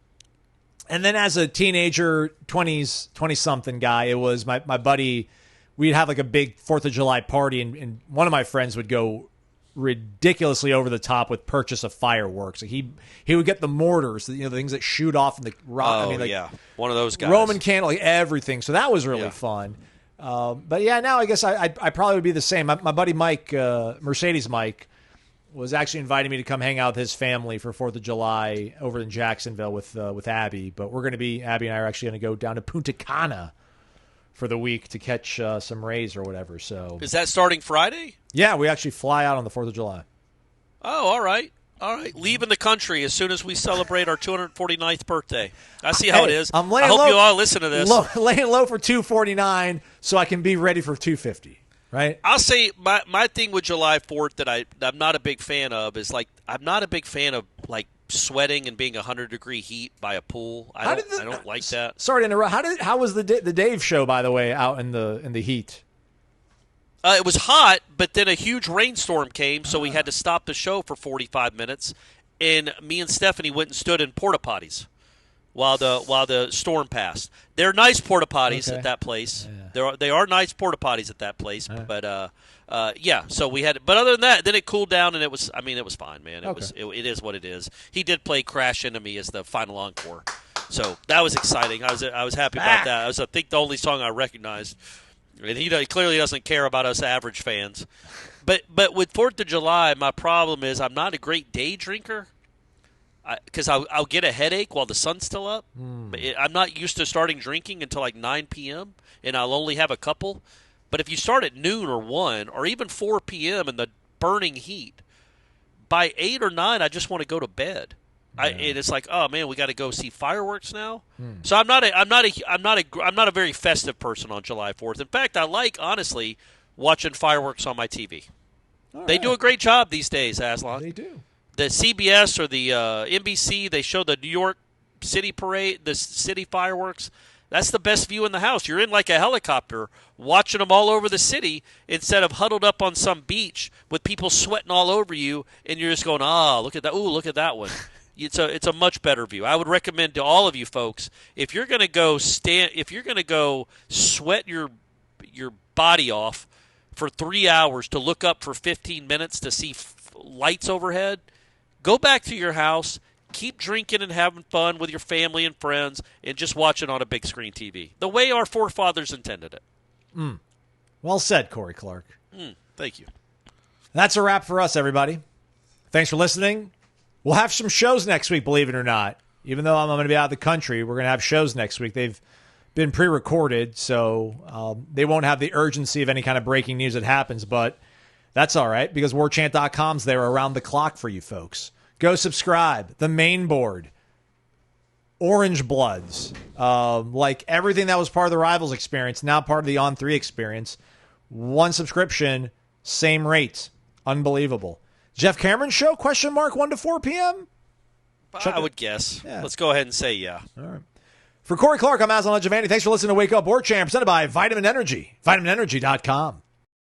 then as a teenager, 20-something guy, it was my buddy. We'd have like a big 4th of July party, and one of my friends would go ridiculously over the top with purchase of fireworks. Like he would get the mortars, the things that shoot off in the rock. Yeah, one of those guys. Roman candle, like everything. So that was really fun. But yeah, now I guess I probably would be the same. My buddy Mike, Mercedes Mike, was actually inviting me to come hang out with his family for 4th of July over in Jacksonville with Abby. But Abby and I are actually going to go down to Punta Cana for the week to catch some rays or whatever. So is that starting Friday? Yeah, we actually fly out on the 4th of July. Oh, all right. All right, leaving the country as soon as we celebrate our 249th birthday. I see how it is. I hope you all listen to this. Laying low for 249 so I can be ready for 250, right? I'll say my thing with July 4th that I'm not a big fan of is, like, I'm not a big fan of, like, sweating and being 100-degree heat by a pool. I don't like that. Sorry to interrupt. How was the Dave show, by the way, out in the heat? It was hot, but then a huge rainstorm came, so we had to stop the show for 45 minutes. And me and Stephanie went and stood in porta potties while the storm passed. They're nice porta potties at that place. Yeah. They are nice porta potties at that place. Right. But so we had. But other than that, then it cooled down, and it was fine, man. It is what it is. He did play Crash Into Me as the final encore, so that was exciting. I was happy about that. I think the only song I recognized. And he clearly doesn't care about us average fans. But with 4th of July, my problem is I'm not a great day drinker because I'll get a headache while the sun's still up. I'm not used to starting drinking until like 9 p.m., and I'll only have a couple. But if you start at noon or 1 or even 4 p.m. in the burning heat, by 8 or 9, I just want to go to bed. Yeah. And it's like, oh man, we got to go see fireworks now. So I'm not a very festive person on July 4th. In fact, I like, honestly, watching fireworks on my TV. They do a great job these days, Aslan. They do. The CBS or the NBC, they show the New York City parade, the city fireworks. That's the best view in the house. You're in like a helicopter watching them all over the city instead of huddled up on some beach with people sweating all over you, and you're just going, look at that. Ooh, look at that one. It's a much better view. I would recommend to all of you folks, if you're going to go sweat your body off for 3 hours to look up for 15 minutes to see lights overhead, go back to your house, keep drinking and having fun with your family and friends, and just watch it on a big screen TV, the way our forefathers intended it. Well said, Corey Clark. Thank you. That's a wrap for us, everybody. Thanks for listening. We'll have some shows next week, believe it or not. Even though I'm going to be out of the country, we're going to have shows next week. They've been pre-recorded, so they won't have the urgency of any kind of breaking news that happens, but that's all right because warchant.com's there around the clock for you folks. Go subscribe. The main board. Orange Bloods. Like everything that was part of the Rivals experience, now part of the On3 experience. One subscription, same rate. Unbelievable. Jeff Cameron Show, ? 1 to 4 p.m.? I would guess. Yeah. Let's go ahead and say yeah. All right. For Corey Clark, I'm Aslan Giovanni. Thanks for listening to Wake Up Warchant, presented by Vitamin Energy. VitaminEnergy.com.